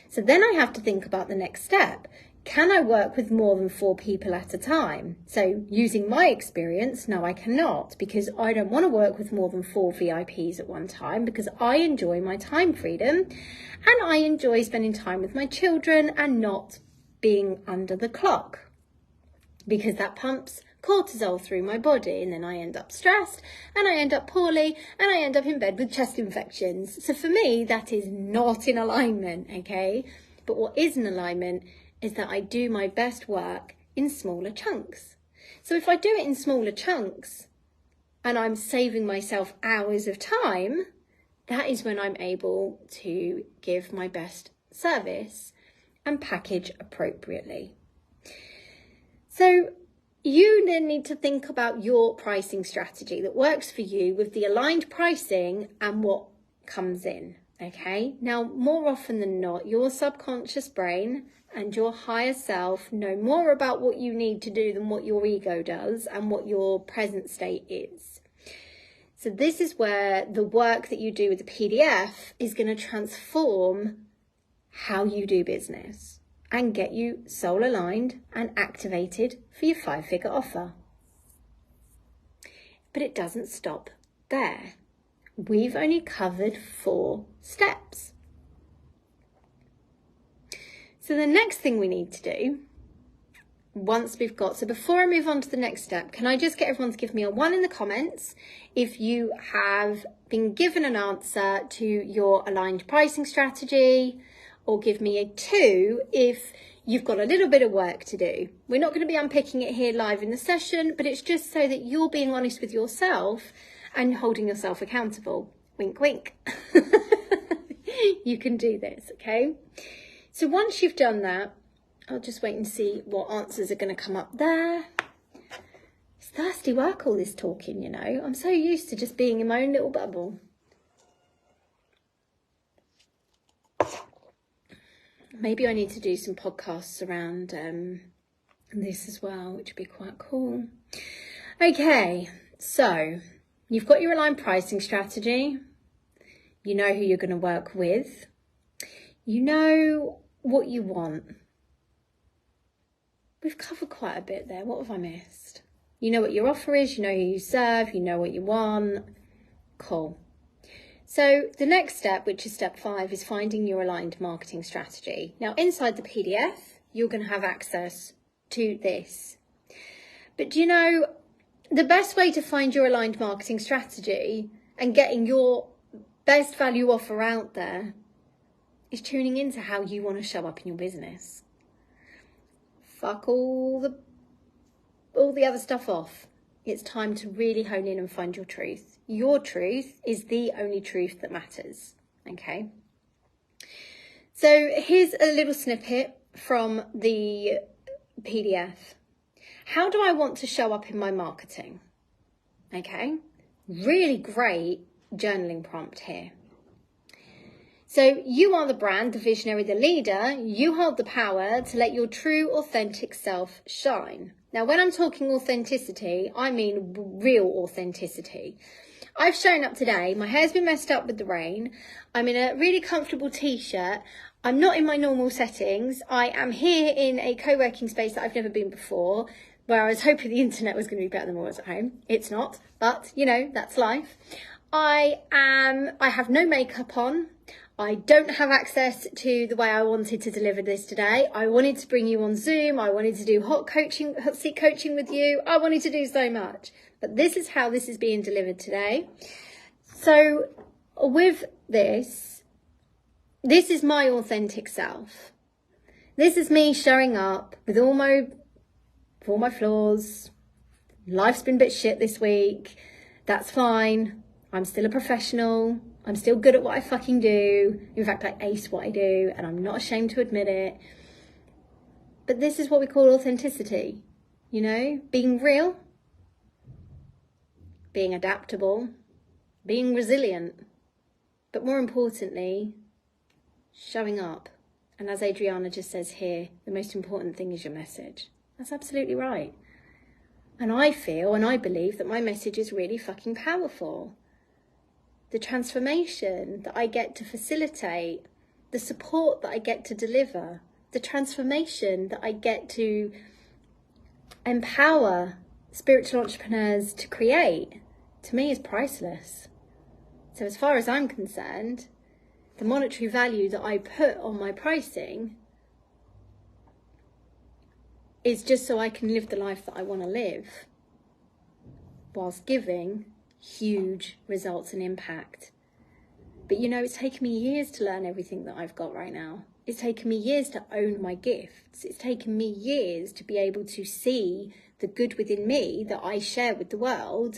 So then I have to think about the next step. Can I work with more than 4 people at a time? So using my experience, no, I cannot, because I don't want to work with more than 4 VIPs at one time, because I enjoy my time freedom and I enjoy spending time with my children and not being under the clock, because that pumps cortisol through my body, and then I end up stressed and I end up poorly and I end up in bed with chest infections. So for me, that is not in alignment, okay? But what is in alignment is that I do my best work in smaller chunks. So if I do it in smaller chunks and I'm saving myself hours of time, that is when I'm able to give my best service and package appropriately. So you then need to think about your pricing strategy that works for you with the aligned pricing and what comes in, okay? Now, more often than not, your subconscious brain and your higher self know more about what you need to do than what your ego does and what your present state is. So this is where the work that you do with the PDF is going to transform how you do business and get you soul aligned and activated for your 5-figure offer. But it doesn't stop there. We've only covered 4 steps. So the next thing we need to do, once we've got, so before I move on to the next step, can I just get everyone to give me a 1 in the comments if you have been given an answer to your aligned pricing strategy, or give me a 2 if you've got a little bit of work to do. We're not going to be unpicking it here live in the session, but it's just so that you're being honest with yourself and holding yourself accountable. Wink, wink. You can do this, okay? So once you've done that, I'll just wait and see what answers are going to come up there. It's thirsty work, all this talking, you know. I'm so used to just being in my own little bubble. Maybe I need to do some podcasts around this as well, which would be quite cool. Okay, so you've got your aligned pricing strategy. You know who you're going to work with. You know what you want. We've covered quite a bit there. What have I missed? You know what your offer is. You know who you serve. You know what you want. Cool. So the next step, which is step 5, is finding your aligned marketing strategy. Now, inside the PDF, you're going to have access to this. But do you know, the best way to find your aligned marketing strategy and getting your best value offer out there is tuning into how you want to show up in your business. Fuck all the other stuff off. It's time to really hone in and find your truth. Your truth is the only truth that matters, okay? So here's a little snippet from the PDF. How do I want to show up in my marketing? Okay, really great journaling prompt here. So you are the brand, the visionary, the leader. You hold the power to let your true, authentic self shine. Now, when I'm talking authenticity, I mean real authenticity. I've shown up today. My hair's been messed up with the rain. I'm in a really comfortable t-shirt. I'm not in my normal settings. I am here in a co-working space that I've never been before, where I was hoping the internet was going to be better than when I was at home. It's not, but you know, that's life. I have no makeup on. I don't have access to the way I wanted to deliver this today. I wanted to bring you on Zoom. I wanted to do hot seat coaching with you. I wanted to do so much. But this is how this is being delivered today. So with this is my authentic self. This is me showing up with all my flaws. Life's been a bit shit this week. That's fine. I'm still a professional. I'm still good at what I fucking do. In fact, I ace what I do, and I'm not ashamed to admit it. But this is what we call authenticity, you know? Being real, being adaptable, being resilient, but more importantly, showing up. And as Adriana just says here, the most important thing is your message. That's absolutely right. And I feel and I believe that my message is really fucking powerful. The transformation that I get to facilitate, the support that I get to deliver, the transformation that I get to empower spiritual entrepreneurs to create, to me is priceless. So as far as I'm concerned, the monetary value that I put on my pricing is just so I can live the life that I want to live, whilst giving huge results and impact. But you know, it's taken me years to learn everything that I've got right now. It's taken me years to own my gifts. It's taken me years to be able to see the good within me that I share with the world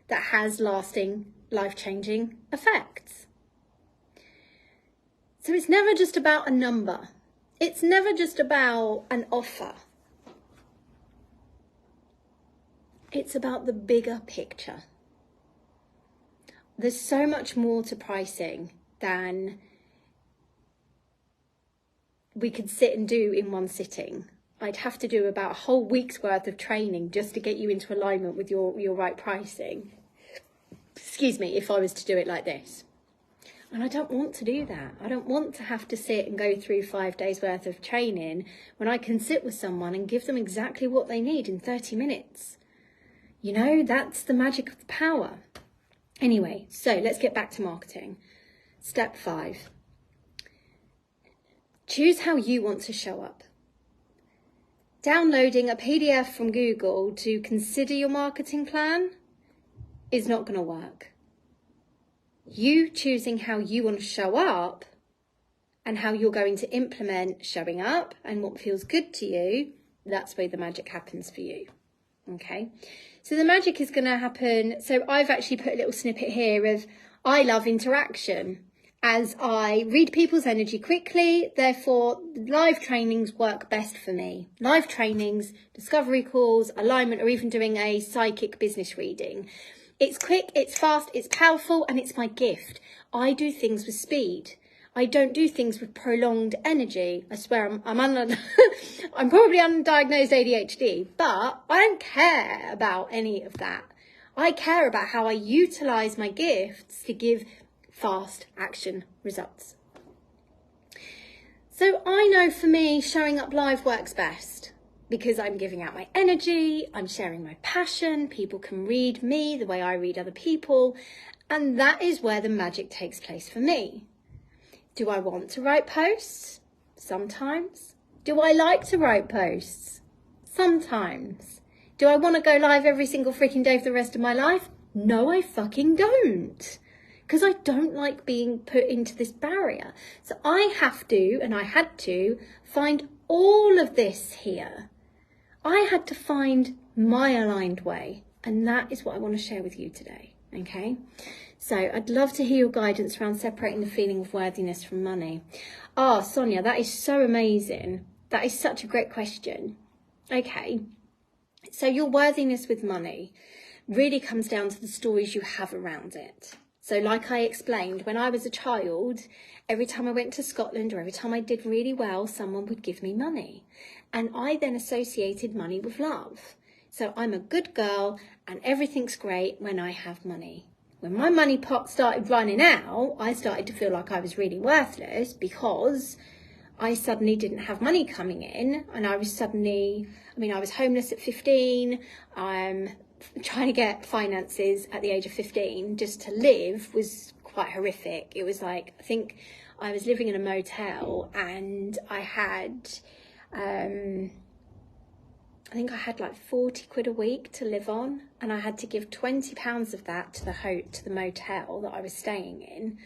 that has lasting, life-changing effects. So it's never just about a number. It's never just about an offer. It's about the bigger picture. There's so much more to pricing than we could sit and do in one sitting. I'd have to do about a whole week's worth of training just to get you into alignment with your right pricing. Excuse me, if I was to do it like this. And I don't want to do that. I don't want to have to sit and go through 5 days worth of training when I can sit with someone and give them exactly what they need in 30 minutes. You know, that's the magic of the power. Anyway, so let's get back to marketing. Step 5. Choose how you want to show up. Downloading a PDF from Google to consider your marketing plan is not going to work. You choosing how you want to show up and how you're going to implement showing up and what feels good to you, that's where the magic happens for you. Okay, so the magic is going to happen. So I've actually put a little snippet here of I love interaction. as I read people's energy quickly. Therefore, live trainings work best for me. Live trainings, discovery calls, alignment, or even doing a psychic business reading. It's quick, it's fast, it's powerful, and it's my gift. I do things with speed. I don't do things with prolonged energy. I swear I'm probably undiagnosed ADHD, but I don't care about any of that. I care about how I utilize my gifts to give fast action results. So I know for me, showing up live works best because I'm giving out my energy, I'm sharing my passion, people can read me the way I read other people, and that is where the magic takes place for me. Do I want to write posts? Sometimes. Do I like to write posts? Sometimes. Do I want to go live every single freaking day for the rest of my life? No, I fucking don't. Because I don't like being put into this barrier. So I have to, and I had to, find all of this here. I had to find my aligned way. And that is what I want to share with you today. Okay? So I'd love to hear your guidance around separating the feeling of worthiness from money. Oh, Sonia, that is so amazing. That is such a great question. Okay. So your worthiness with money really comes down to the stories you have around it. So like I explained, when I was a child, every time I went to Scotland or every time I did really well, someone would give me money. And I then associated money with love. So I'm a good girl and everything's great when I have money. When my money pot started running out, I started to feel like I was really worthless because I suddenly didn't have money coming in, and I was I was homeless at 15. Trying to get finances at the age of 15 just to live was quite horrific. It was like, I think I was living in a motel and I had, like 40 quid a week to live on, and I had to give £20 of that to the motel that I was staying in.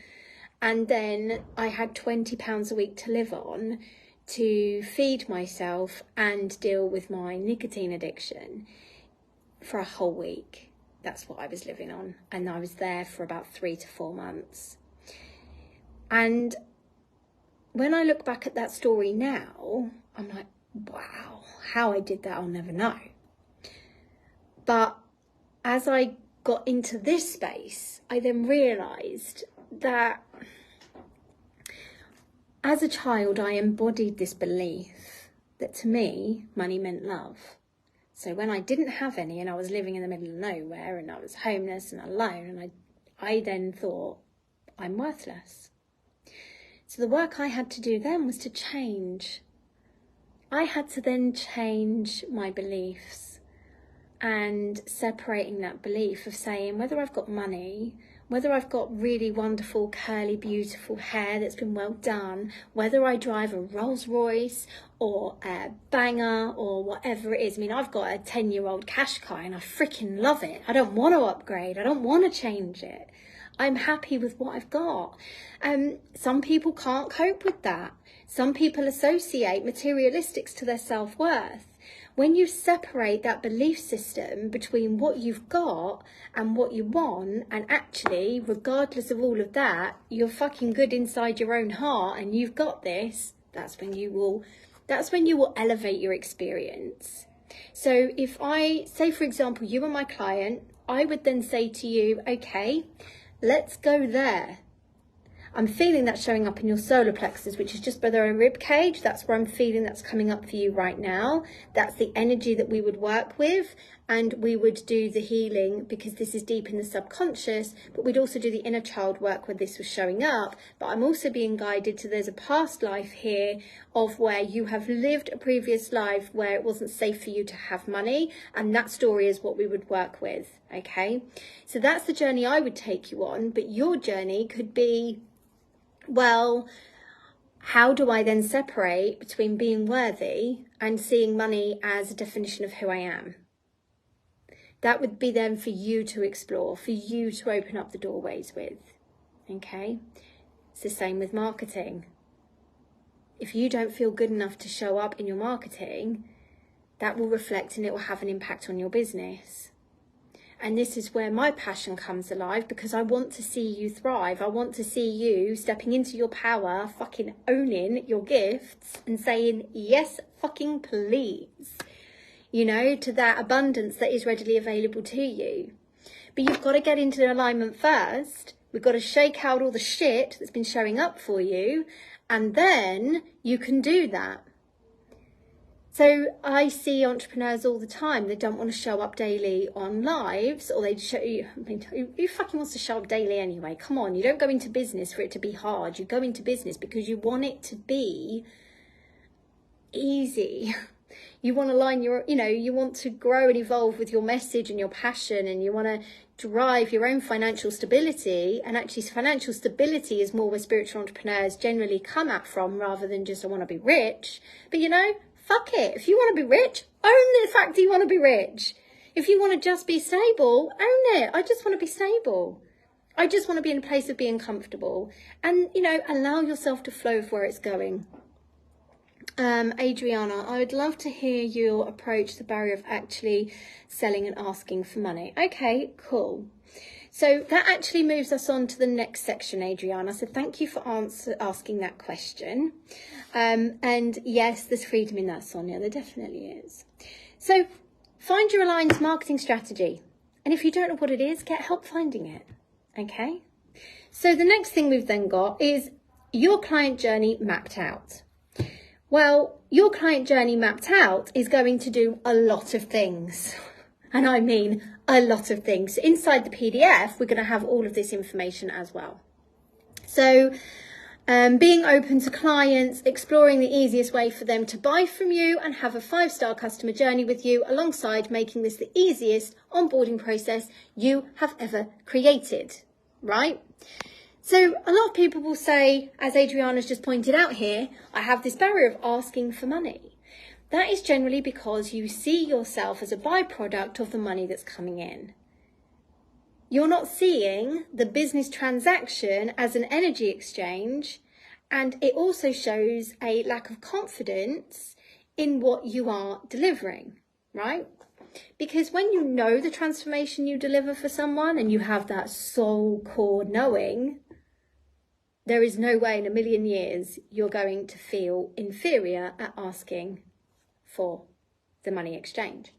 And then I had £20 a week to live on to feed myself and deal with my nicotine addiction for a whole week. That's what I was living on. And I was there for about 3 to 4 months. And when I look back at that story now, I'm like, wow, how I did that, I'll never know. But as I got into this space, I then realised that as a child, I embodied this belief that to me, money meant love. So when I didn't have any and I was living in the middle of nowhere and I was homeless and alone, and I then thought, I'm worthless. So the work I had to do then was to change. I had to then change my beliefs and separating that belief of saying whether I've got money, whether I've got really wonderful, curly, beautiful hair that's been well done, whether I drive a Rolls Royce or a banger or whatever it is. I mean, I've got a 10-year-old Qashqai and I freaking love it. I don't want to upgrade. I don't want to change it. I'm happy with what I've got. Some people can't cope with that. Some people associate materialistics to their self-worth. When you separate that belief system between what you've got and what you want, and actually, regardless of all of that, you're fucking good inside your own heart and you've got this, that's when you will elevate your experience. So if I say, for example, you are my client, I would then say to you, okay, let's go there. I'm feeling that showing up in your solar plexus, which is just below a rib cage. That's where I'm feeling that's coming up for you right now. That's the energy that we would work with, and we would do the healing because this is deep in the subconscious, but we'd also do the inner child work where this was showing up. But I'm also being guided to there's a past life here of where you have lived a previous life where it wasn't safe for you to have money, and that story is what we would work with, okay? So that's the journey I would take you on, but your journey could be, well, how do I then separate between being worthy and seeing money as a definition of who I am? That would be then for you to explore, for you to open up the doorways with, okay? It's the same with marketing. If you don't feel good enough to show up in your marketing, that will reflect and it will have an impact on your business. And this is where my passion comes alive, because I want to see you thrive. I want to see you stepping into your power, fucking owning your gifts and saying, yes, fucking please, you know, to that abundance that is readily available to you. But you've got to get into alignment first. We've got to shake out all the shit that's been showing up for you, and then you can do that. So I see entrepreneurs all the time that don't want to show up daily on lives, or they show you, I mean, who fucking wants to show up daily anyway? Come on, you don't go into business for it to be hard. You go into business because you want it to be easy. You want to line your, you know, you want to grow and evolve with your message and your passion, and you want to drive your own financial stability. And actually financial stability is more where spiritual entrepreneurs generally come at from, rather than just, I want to be rich. But you know, fuck it. If you want to be rich, own the fact that you want to be rich. If you want to just be stable, own it. I just want to be stable. I just want to be in a place of being comfortable. And, you know, allow yourself to flow with where it's going. Adriana, I would love to hear your approach the barrier of actually selling and asking for money. Okay, cool. So that actually moves us on to the next section, Adriana. So thank you for asking that question. And yes, there's freedom in that, Sonia. There definitely is. So find your aligned marketing strategy. And if you don't know what it is, get help finding it. Okay. So the next thing we've then got is your client journey mapped out. Well, your client journey mapped out is going to do a lot of things. And I mean a lot of things. Inside the PDF, we're going to have all of this information as well. So being open to clients, exploring the easiest way for them to buy from you and have a 5-star customer journey with you, alongside making this the easiest onboarding process you have ever created, right? So a lot of people will say, as Adriana's just pointed out here, I have this barrier of asking for money. That is generally because you see yourself as a byproduct of the money that's coming in. You're not seeing the business transaction as an energy exchange, and it also shows a lack of confidence in what you are delivering, right? Because when you know the transformation you deliver for someone and you have that soul core knowing, there is no way in a million years you're going to feel inferior at asking for the money exchange.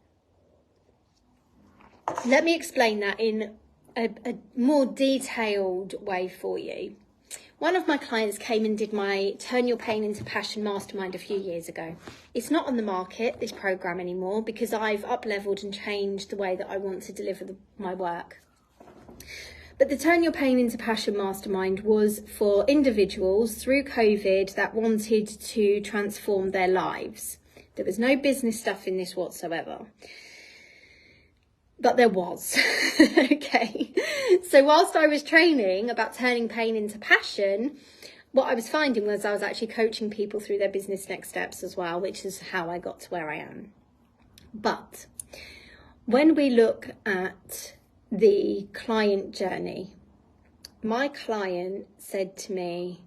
Let me explain that in a more detailed way for you. One of my clients came and did my Turn Your Pain into Passion Mastermind a few years ago. It's not on the market, this program, anymore, because I've up-leveled and changed the way that I want to deliver my work. But the Turn Your Pain into Passion Mastermind was for individuals through COVID that wanted to transform their lives. There was no business stuff in this whatsoever. But there was. Okay. So whilst I was training about turning pain into passion, what I was finding was I was actually coaching people through their business next steps as well, which is how I got to where I am. But when we look at the client journey, my client said to me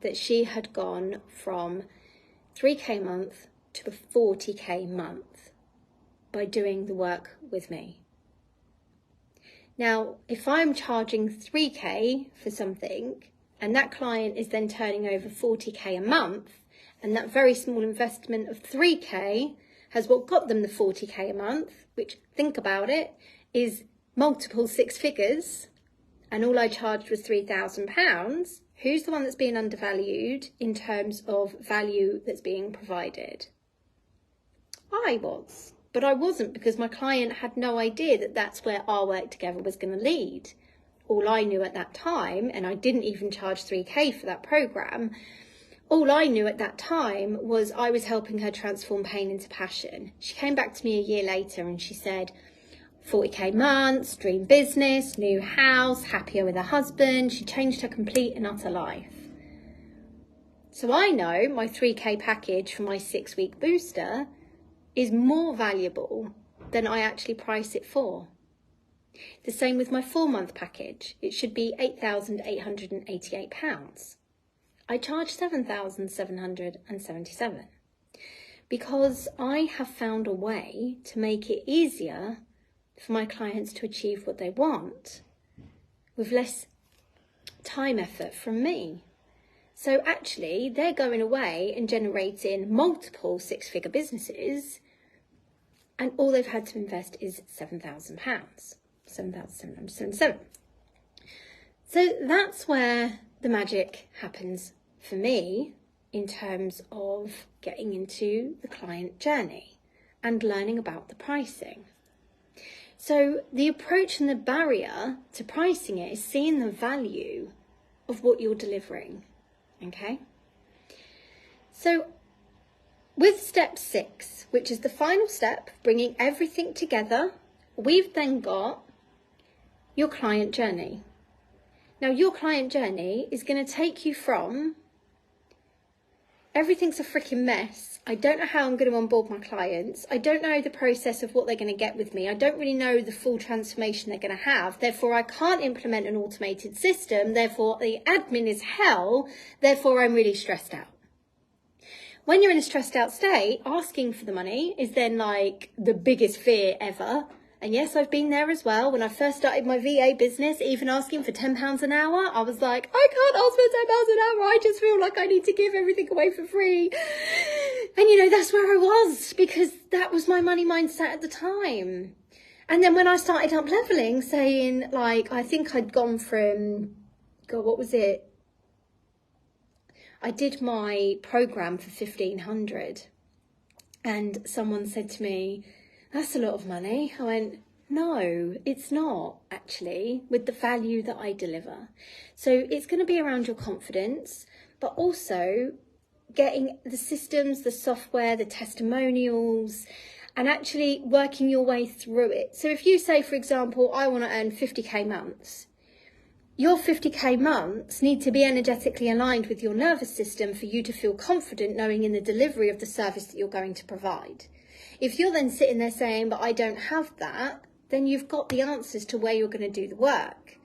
that she had gone from 3k a month to a 40k month by doing the work with me. Now, if I'm charging 3k for something and that client is then turning over 40k a month, and that very small investment of 3k has what got them the 40k a month, which, think about it, is multiple 6 figures, and all I charged was £3,000, who's the one that's being undervalued in terms of value that's being provided? I was. But I wasn't, because my client had no idea that that's where our work together was going to lead. All I knew at that time, and I didn't even charge 3k for that program, all I knew at that time was I was helping her transform pain into passion. She came back to me a year later and she said, 40k months, dream business, new house, happier with her husband. She changed her complete and utter life. So I know my 3k package for my 6-week booster is more valuable than I actually price it for. The same with my 4-month package. It should be £8,888. I charge £7,777 because I have found a way to make it easier for my clients to achieve what they want with less time effort from me. So actually, they're going away and generating multiple six-figure businesses, and all they've had to invest is £7,000, 7,777. So that's where the magic happens for me in terms of getting into the client journey and learning about the pricing. So the approach and the barrier to pricing it is seeing the value of what you're delivering, okay? So with step 6, which is the final step, bringing everything together, we've then got your client journey. Now, your client journey is going to take you from everything's a freaking mess. I don't know how I'm going to onboard my clients. I don't know the process of what they're going to get with me. I don't really know the full transformation they're going to have. Therefore, I can't implement an automated system. Therefore, the admin is hell. Therefore, I'm really stressed out. When you're in a stressed out state, asking for the money is then like the biggest fear ever. And yes, I've been there as well. When I first started my VA business, even asking for £10 an hour, I was like, I can't ask for £10 an hour. I just feel like I need to give everything away for free. And you know, that's where I was, because that was my money mindset at the time. And then when I started up leveling, saying like, I think I'd gone from, God, what was it? I did my program for 1,500, and someone said to me, that's a lot of money. I went, no, it's not actually, with the value that I deliver. So it's going to be around your confidence, but also getting the systems, the software, the testimonials, and actually working your way through it. So if you say, for example, I want to earn 50k months, your 50k months need to be energetically aligned with your nervous system for you to feel confident knowing in the delivery of the service that you're going to provide. If you're then sitting there saying, but I don't have that, then you've got the answers to where you're going to do the work.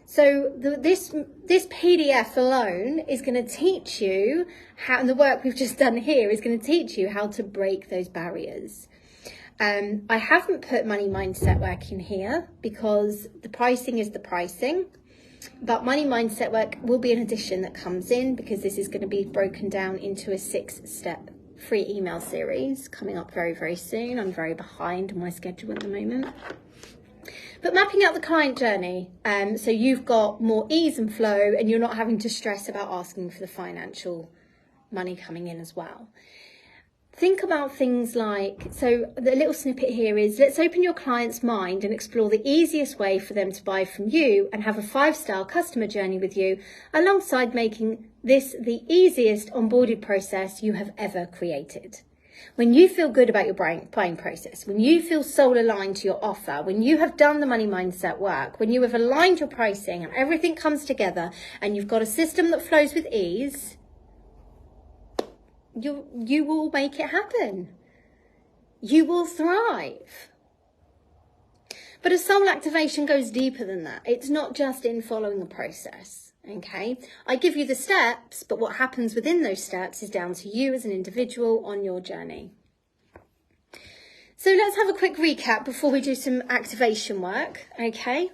So this PDF alone is going to teach you how, and the work we've just done here is going to teach you how to break those barriers. I haven't put money mindset work in here because the pricing is the pricing, but money mindset work will be an addition that comes in because this is going to be broken down into a 6-step free email series coming up very, very soon. I'm very behind on my schedule at the moment. But mapping out the client journey, so you've got more ease and flow and you're not having to stress about asking for the financial money coming in as well. Think about things like, so the little snippet here is, let's open your client's mind and explore the easiest way for them to buy from you and have a 5-star customer journey with you, alongside making this the easiest onboarded process you have ever created. When you feel good about your buying process, when you feel soul aligned to your offer, when you have done the money mindset work, when you have aligned your pricing and everything comes together and you've got a system that flows with ease, you will make it happen. You will thrive. But a soul activation goes deeper than that. It's not just in following a process, okay? I give you the steps, but what happens within those steps is down to you as an individual on your journey. So let's have a quick recap before we do some activation work, okay?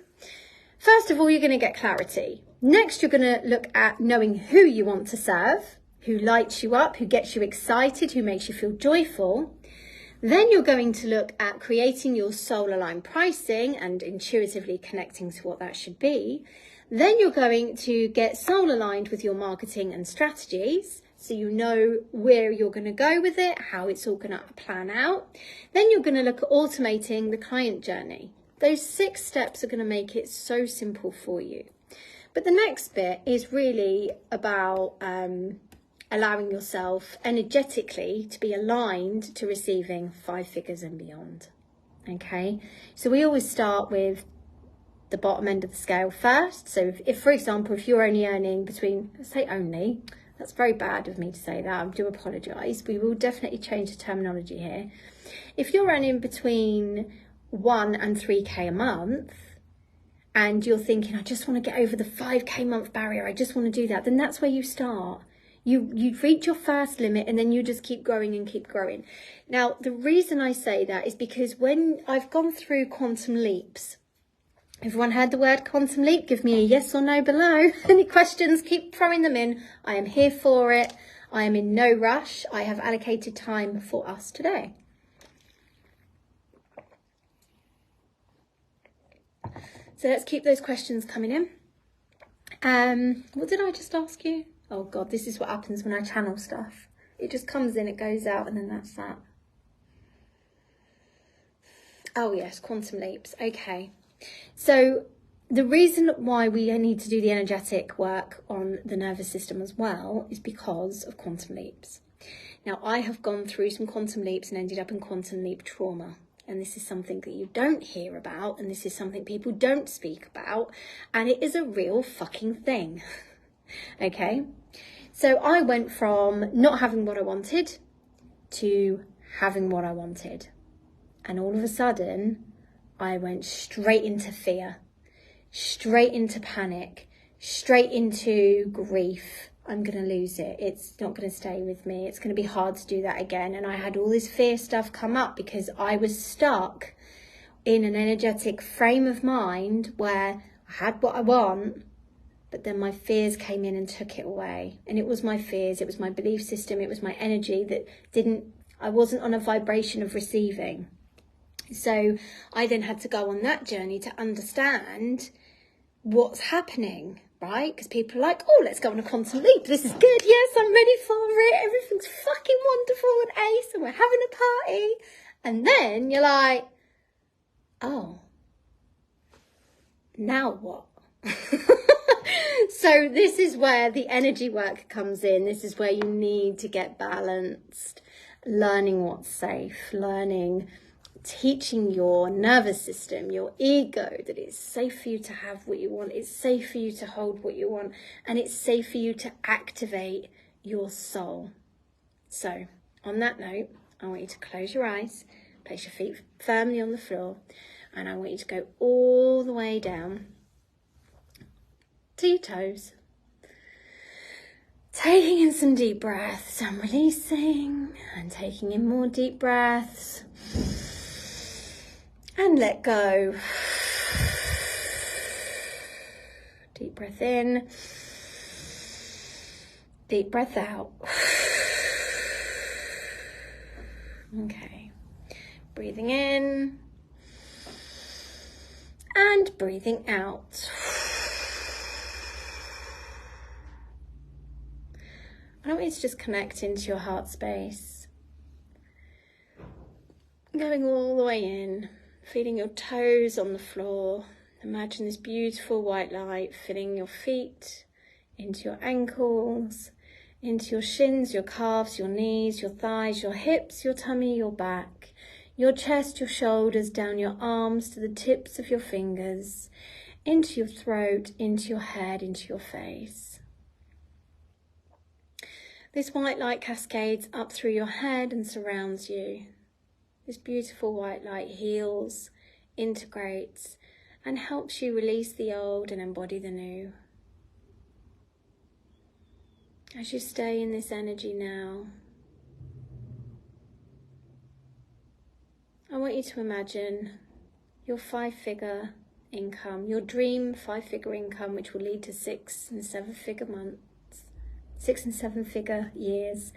First of all, you're going to get clarity. Next, you're going to look at knowing who you want to serve, who lights you up, who gets you excited, who makes you feel joyful. Then you're going to look at creating your soul-aligned pricing and intuitively connecting to what that should be. Then you're going to get soul-aligned with your marketing and strategies, so you know where you're going to go with it, how it's all going to plan out. Then you're going to look at automating the client journey. Those 6 steps are going to make it so simple for you. But the next bit is really about allowing yourself energetically to be aligned to receiving 5 figures and beyond, okay? So we always start with the bottom end of the scale first. So if for example, if you're only earning between, say only, that's very bad of me to say that, I do apologise. We will definitely change the terminology here. If you're earning between 1 and 3k a month, and you're thinking, I just want to get over the 5k month barrier, I just want to do that, then that's where you start. You reach your first limit and then you just keep growing and keep growing. Now, the reason I say that is because when I've gone through quantum leaps, everyone heard the word quantum leap? Give me a yes or no below. Any questions? Keep throwing them in. I am here for it. I am in no rush. I have allocated time for us today. So let's keep those questions coming in. What did I just ask you? Oh God, this is what happens when I channel stuff. It just comes in, it goes out, and then that's that. Oh yes, quantum leaps. Okay. So the reason why we need to do the energetic work on the nervous system as well is because of quantum leaps. Now, I have gone through some quantum leaps and ended up in quantum leap trauma. And this is something that you don't hear about, and this is something people don't speak about, and it is a real fucking thing. Okay? So I went from not having what I wanted to having what I wanted. And all of a sudden, I went straight into fear, straight into panic, straight into grief. I'm going to lose it. It's not going to stay with me. It's going to be hard to do that again. And I had all this fear stuff come up because I was stuck in an energetic frame of mind where I had what I want, but then my fears came in and took it away. And it was my fears, it was my belief system, it was my energy that I wasn't on a vibration of receiving. So I then had to go on that journey to understand what's happening, right? Because people are like, oh, let's go on a quantum leap. This is good. Yes, I'm ready for it. Everything's fucking wonderful and ace and we're having a party. And then you're like, oh, now what? So this is where the energy work comes in. This is where you need to get balanced, learning what's safe, teaching your nervous system, your ego, that it's safe for you to have what you want, it's safe for you to hold what you want, and it's safe for you to activate your soul. So, on that note, I want you to close your eyes, place your feet firmly on the floor, and I want you to go all the way down to your toes. Taking in some deep breaths and releasing, and taking in more deep breaths. And let go. Deep breath in. Deep breath out. Okay. Breathing in. And breathing out. I want you to just connect into your heart space. Going all the way in. Feeling your toes on the floor. Imagine this beautiful white light filling your feet, into your ankles, into your shins, your calves, your knees, your thighs, your hips, your tummy, your back, your chest, your shoulders, down your arms to the tips of your fingers, into your throat, into your head, into your face. This white light cascades up through your head and surrounds you. This beautiful white light heals, integrates, and helps you release the old and embody the new. As you stay in this energy now, I want you to imagine your 5-figure income, your dream 5-figure income, which will lead to 6 and 7-figure months, 6 and 7-figure years.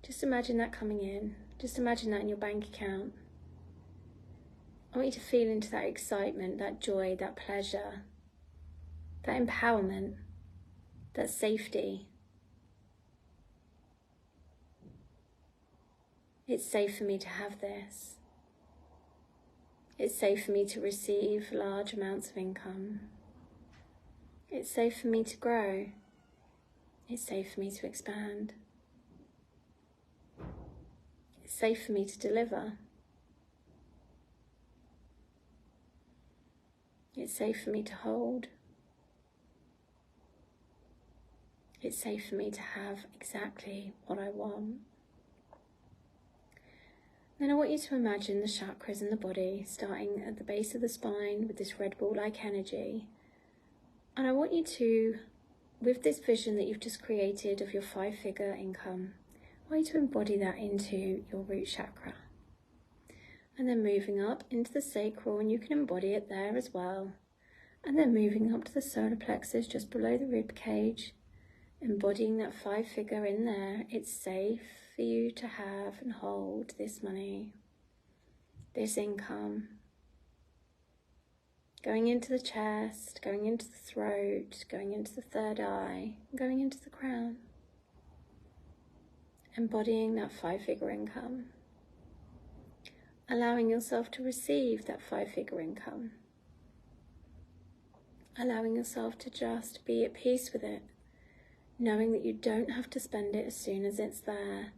Just imagine that coming in. Just imagine that in your bank account. I want you to feel into that excitement, that joy, that pleasure, that empowerment, that safety. It's safe for me to have this. It's safe for me to receive large amounts of income. It's safe for me to grow. It's safe for me to expand. It's safe for me to deliver. It's safe for me to hold. It's safe for me to have exactly what I want. Then I want you to imagine the chakras in the body, starting at the base of the spine with this red ball-like energy. And I want you to with this vision that you've just created of your 5-figure income, I want you to embody that into your root chakra. And then moving up into the sacral, and you can embody it there as well. And then moving up to the solar plexus, just below the rib cage, embodying that 5-figure in there. It's safe for you to have and hold this money, this income. Going into the chest, going into the throat, going into the third eye, going into the crown. Embodying that 5-figure income. Allowing yourself to receive that 5-figure income. Allowing yourself to just be at peace with it. Knowing that you don't have to spend it as soon as it's there.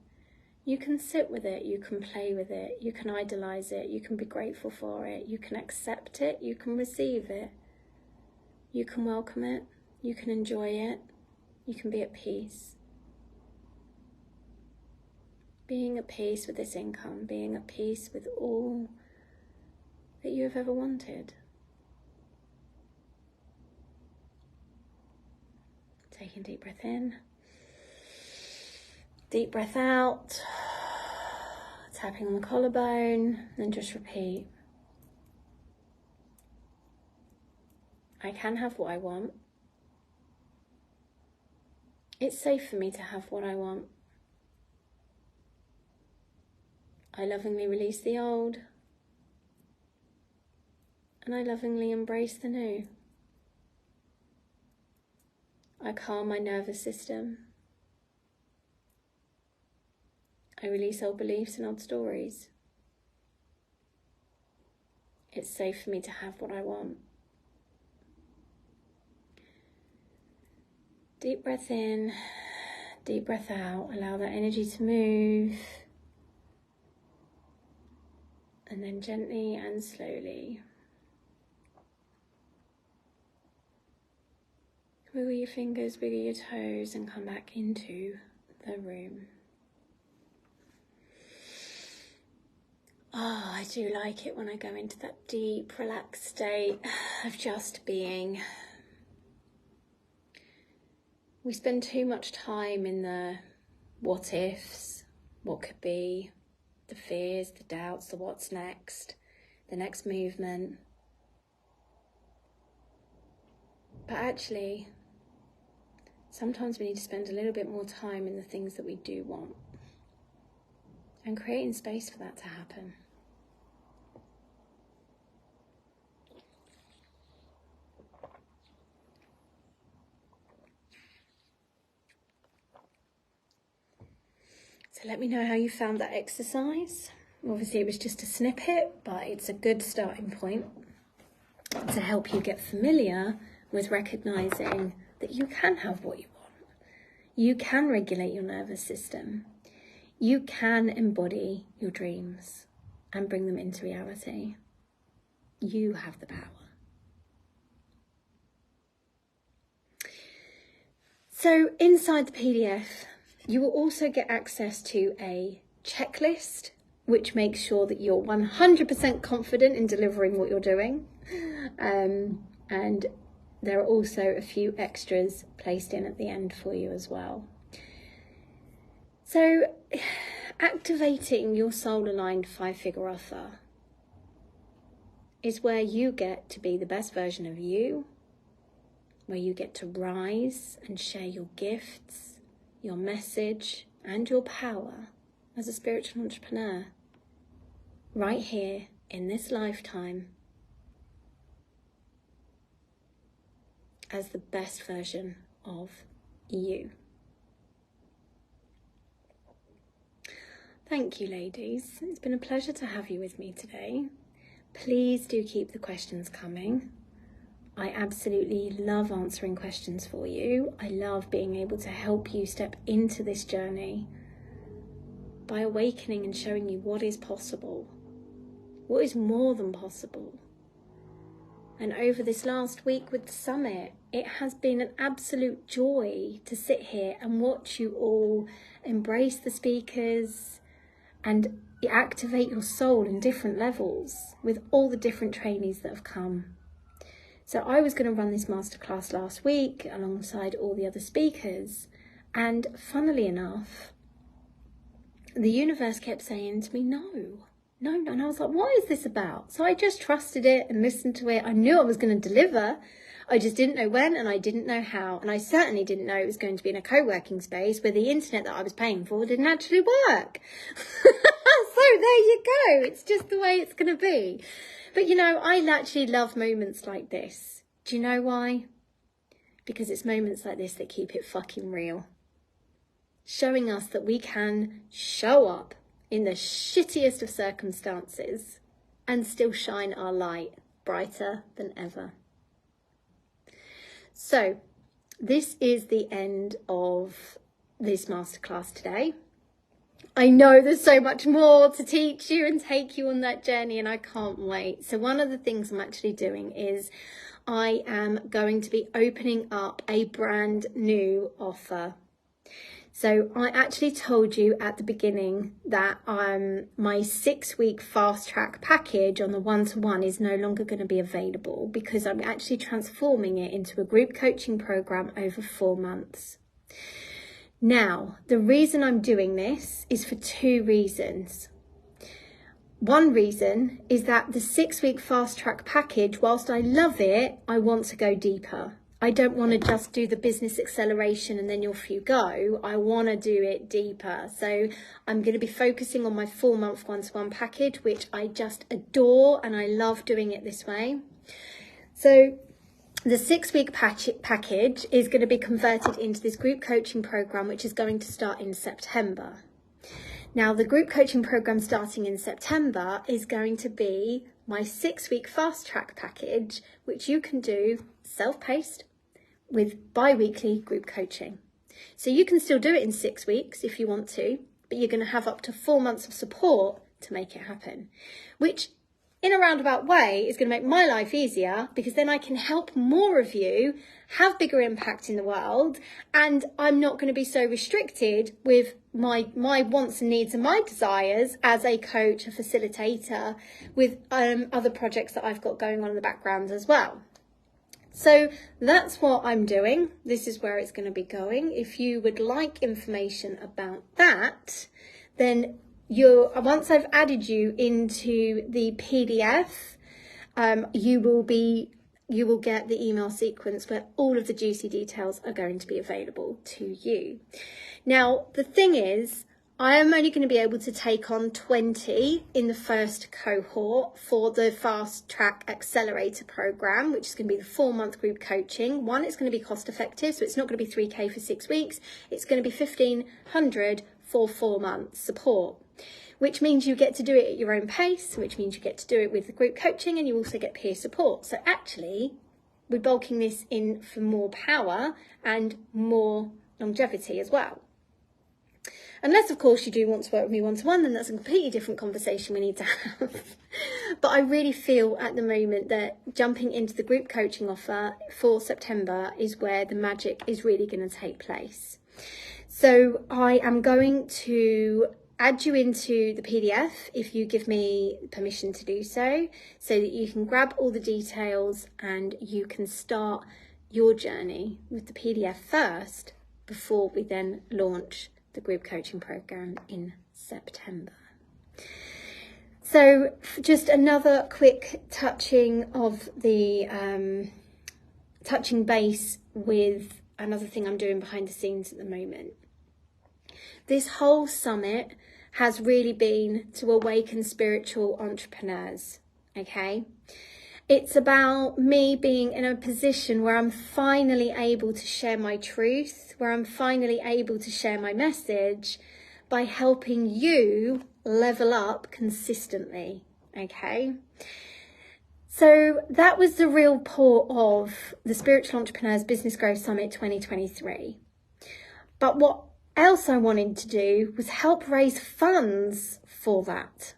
You can sit with it, you can play with it, you can idolize it, you can be grateful for it, you can accept it, you can receive it, you can welcome it, you can enjoy it, you can be at peace. Being at peace with this income, being at peace with all that you have ever wanted. Taking a deep breath in. Deep breath out, tapping on the collarbone, and just repeat. I can have what I want. It's safe for me to have what I want. I lovingly release the old, and I lovingly embrace the new. I calm my nervous system. I release old beliefs and old stories. It's safe for me to have what I want. Deep breath in, deep breath out. Allow that energy to move. And then gently and slowly wiggle your fingers, wiggle your toes, and come back into the room. Oh, I do like it when I go into that deep, relaxed state of just being. We spend too much time in the what ifs, what could be, the fears, the doubts, the what's next, the next movement. But actually, sometimes we need to spend a little bit more time in the things that we do want and creating space for that to happen. So let me know how you found that exercise. Obviously it was just a snippet, but it's a good starting point to help you get familiar with recognizing that you can have what you want. You can regulate your nervous system. You can embody your dreams and bring them into reality. You have the power. So inside the PDF, you will also get access to a checklist, which makes sure that you're 100% confident in delivering what you're doing. And there are also a few extras placed in at the end for you as well. So activating your soul-aligned 5-figure offer is where you get to be the best version of you, where you get to rise and share your gifts, your message, and your power as a spiritual entrepreneur, right here in this lifetime, as the best version of you. Thank you, ladies. It's been a pleasure to have you with me today. Please do keep the questions coming. I absolutely love answering questions for you. I love being able to help you step into this journey by awakening and showing you what is possible, what is more than possible. And over this last week with the summit, it has been an absolute joy to sit here and watch you all embrace the speakers and activate your soul in different levels with all the different trainees that have come. So I was going to run this masterclass last week alongside all the other speakers. And funnily enough, the universe kept saying to me, no. And I was like, what is this about? So I just trusted it and listened to it. I knew I was going to deliver. I just didn't know when and I didn't know how. And I certainly didn't know it was going to be in a co-working space where the internet that I was paying for didn't actually work. So there you go. It's just the way it's going to be. But you know, I actually love moments like this. Do you know why? Because it's moments like this that keep it fucking real. Showing us that we can show up in the shittiest of circumstances and still shine our light brighter than ever. So this is the end of this masterclass today. I know there's so much more to teach you and take you on that journey, and I can't wait. So one of the things I'm actually doing is I am going to be opening up a brand new offer. So I actually told you at the beginning that my 6-week fast track package on the one-to-one is no longer going to be available because I'm actually transforming it into a group coaching program over 4 months. Now, the reason I'm doing this is for 2 reasons. One reason is that the 6-week fast track package, whilst I love it, I want to go deeper. I don't want to just do the business acceleration and then off you go. I want to do it deeper. So I'm going to be focusing on my 4-month one-to-one package, which I just adore and I love doing it this way. So the 6-week package is going to be converted into this group coaching program, which is going to start in September. Now, the group coaching program starting in September is going to be my 6-week fast track package, which you can do self-paced with bi-weekly group coaching. So you can still do it in 6 weeks if you want to, but you're going to have up to 4 months of support to make it happen, which in a roundabout way is going to make my life easier because then I can help more of you have bigger impact in the world, and I'm not going to be so restricted with my wants and needs and my desires as a coach, a facilitator with other projects that I've got going on in the background as well. So that's what I'm doing. This is where it's going to be going. If you would like information about that, then once I've added you into the PDF, you will get the email sequence where all of the juicy details are going to be available to you. Now, the thing is, I am only going to be able to take on 20 in the first cohort for the Fast Track Accelerator program, which is going to be the 4-month group coaching. One, it's going to be cost effective, so it's not going to be 3K for 6 weeks. It's going to be 1,500 for 4 months support, which means you get to do it at your own pace, which means you get to do it with the group coaching, and you also get peer support. So actually, we're bulking this in for more power and more longevity as well. Unless, of course, you do want to work with me one-to-one, then that's a completely different conversation we need to have. But I really feel at the moment that jumping into the group coaching offer for September is where the magic is really going to take place. So I am going to add you into the PDF if you give me permission to do so that you can grab all the details and you can start your journey with the PDF first before we then launch the group coaching program in September. So just another quick touching base with another thing I'm doing behind the scenes at the moment. This whole summit has really been to awaken spiritual entrepreneurs, okay? It's about me being in a position where I'm finally able to share my truth, where I'm finally able to share my message by helping you level up consistently, okay? So that was the real port of the Spiritual Entrepreneurs Business Growth Summit 2023. But what else I wanted to do was help raise funds for that.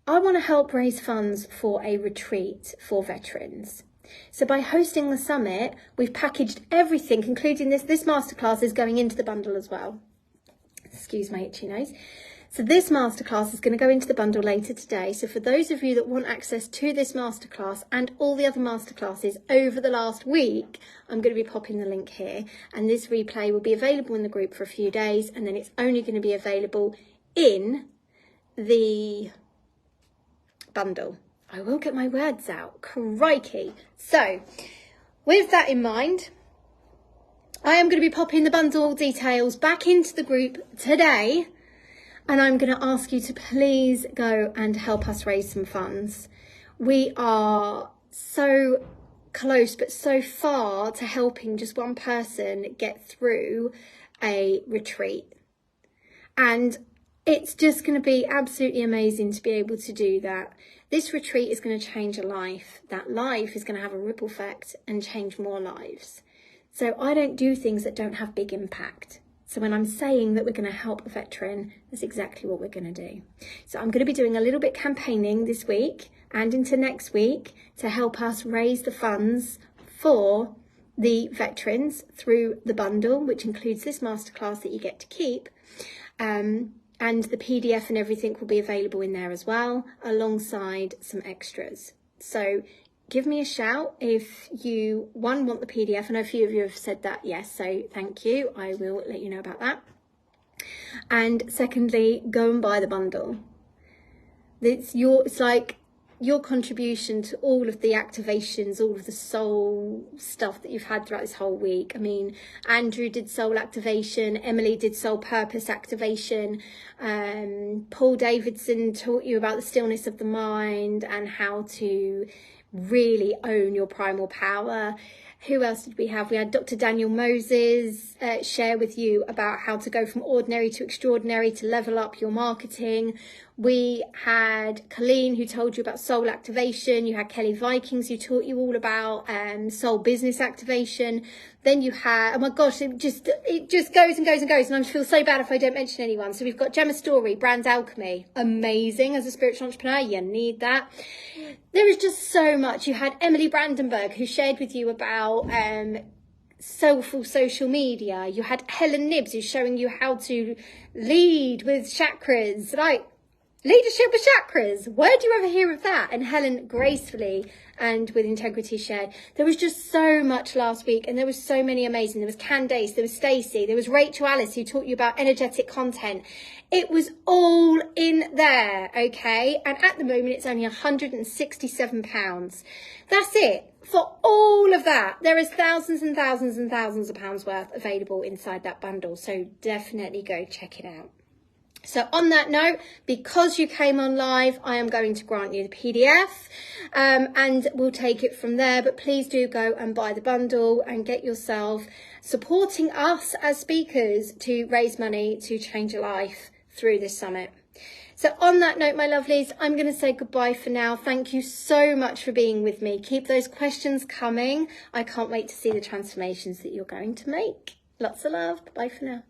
I want to help raise funds for a retreat for veterans. So by hosting the summit, we've packaged everything, including this masterclass is going into the bundle as well. Excuse my itchy nose. So this masterclass is going to go into the bundle later today. So for those of you that want access to this masterclass and all the other masterclasses over the last week, I'm going to be popping the link here. And this replay will be available in the group for a few days. And then it's only going to be available in the bundle. I will get my words out. Crikey. So with that in mind, I am going to be popping the bundle details back into the group today. And I'm going to ask you to please go and help us raise some funds. We are so close, but so far to helping just one person get through a retreat. And it's just going to be absolutely amazing to be able to do that. This retreat is going to change a life. That life is going to have a ripple effect and change more lives. So I don't do things that don't have big impact. So when I'm saying that we're going to help a veteran, that's exactly what we're going to do. So I'm going to be doing a little bit campaigning this week and into next week to help us raise the funds for the veterans through the bundle, which includes this masterclass that you get to keep. And the PDF and everything will be available in there as well, alongside some extras. So give me a shout if you, one, want the PDF. I know a few of you have said that, yes, so thank you. I will let you know about that. And secondly, go and buy the bundle. It's like your contribution to all of the activations, all of the soul stuff that you've had throughout this whole week. I mean, Andrew did soul activation, Emily did soul purpose activation, Paul Davidson taught you about the stillness of the mind and how to really own your primal power. Who else did we have? We had Dr. Daniel Moses share with you about how to go from ordinary to extraordinary to level up your marketing. We had Colleen who told you about soul activation. You had Kelly Vikings who taught you all about soul business activation. Then you had, oh my gosh, it just goes and goes and goes. And I feel so bad if I don't mention anyone. So we've got Gemma Story, Brand Alchemy. Amazing as a spiritual entrepreneur. You need that. There is just so much. You had Emily Brandenburg who shared with you about soulful social media. You had Helen Nibbs who's showing you how to lead with chakras, like leadership with chakras. Where do you ever hear of that? And Helen gracefully and with integrity shared. There was just so much last week, and there was so many amazing. There was Candace, there was Stacey, there was Rachel Alice who taught you about energetic content. It was all in there, okay? And at the moment, it's only £167. That's it. For all of that, there is thousands and thousands and thousands of pounds worth available inside that bundle. So definitely go check it out. So on that note, because you came on live, I am going to grant you the PDF and we'll take it from there. But please do go and buy the bundle and get yourself supporting us as speakers to raise money to change a life through this summit. So on that note, my lovelies, I'm going to say goodbye for now. Thank you so much for being with me. Keep those questions coming. I can't wait to see the transformations that you're going to make. Lots of love. Bye for now.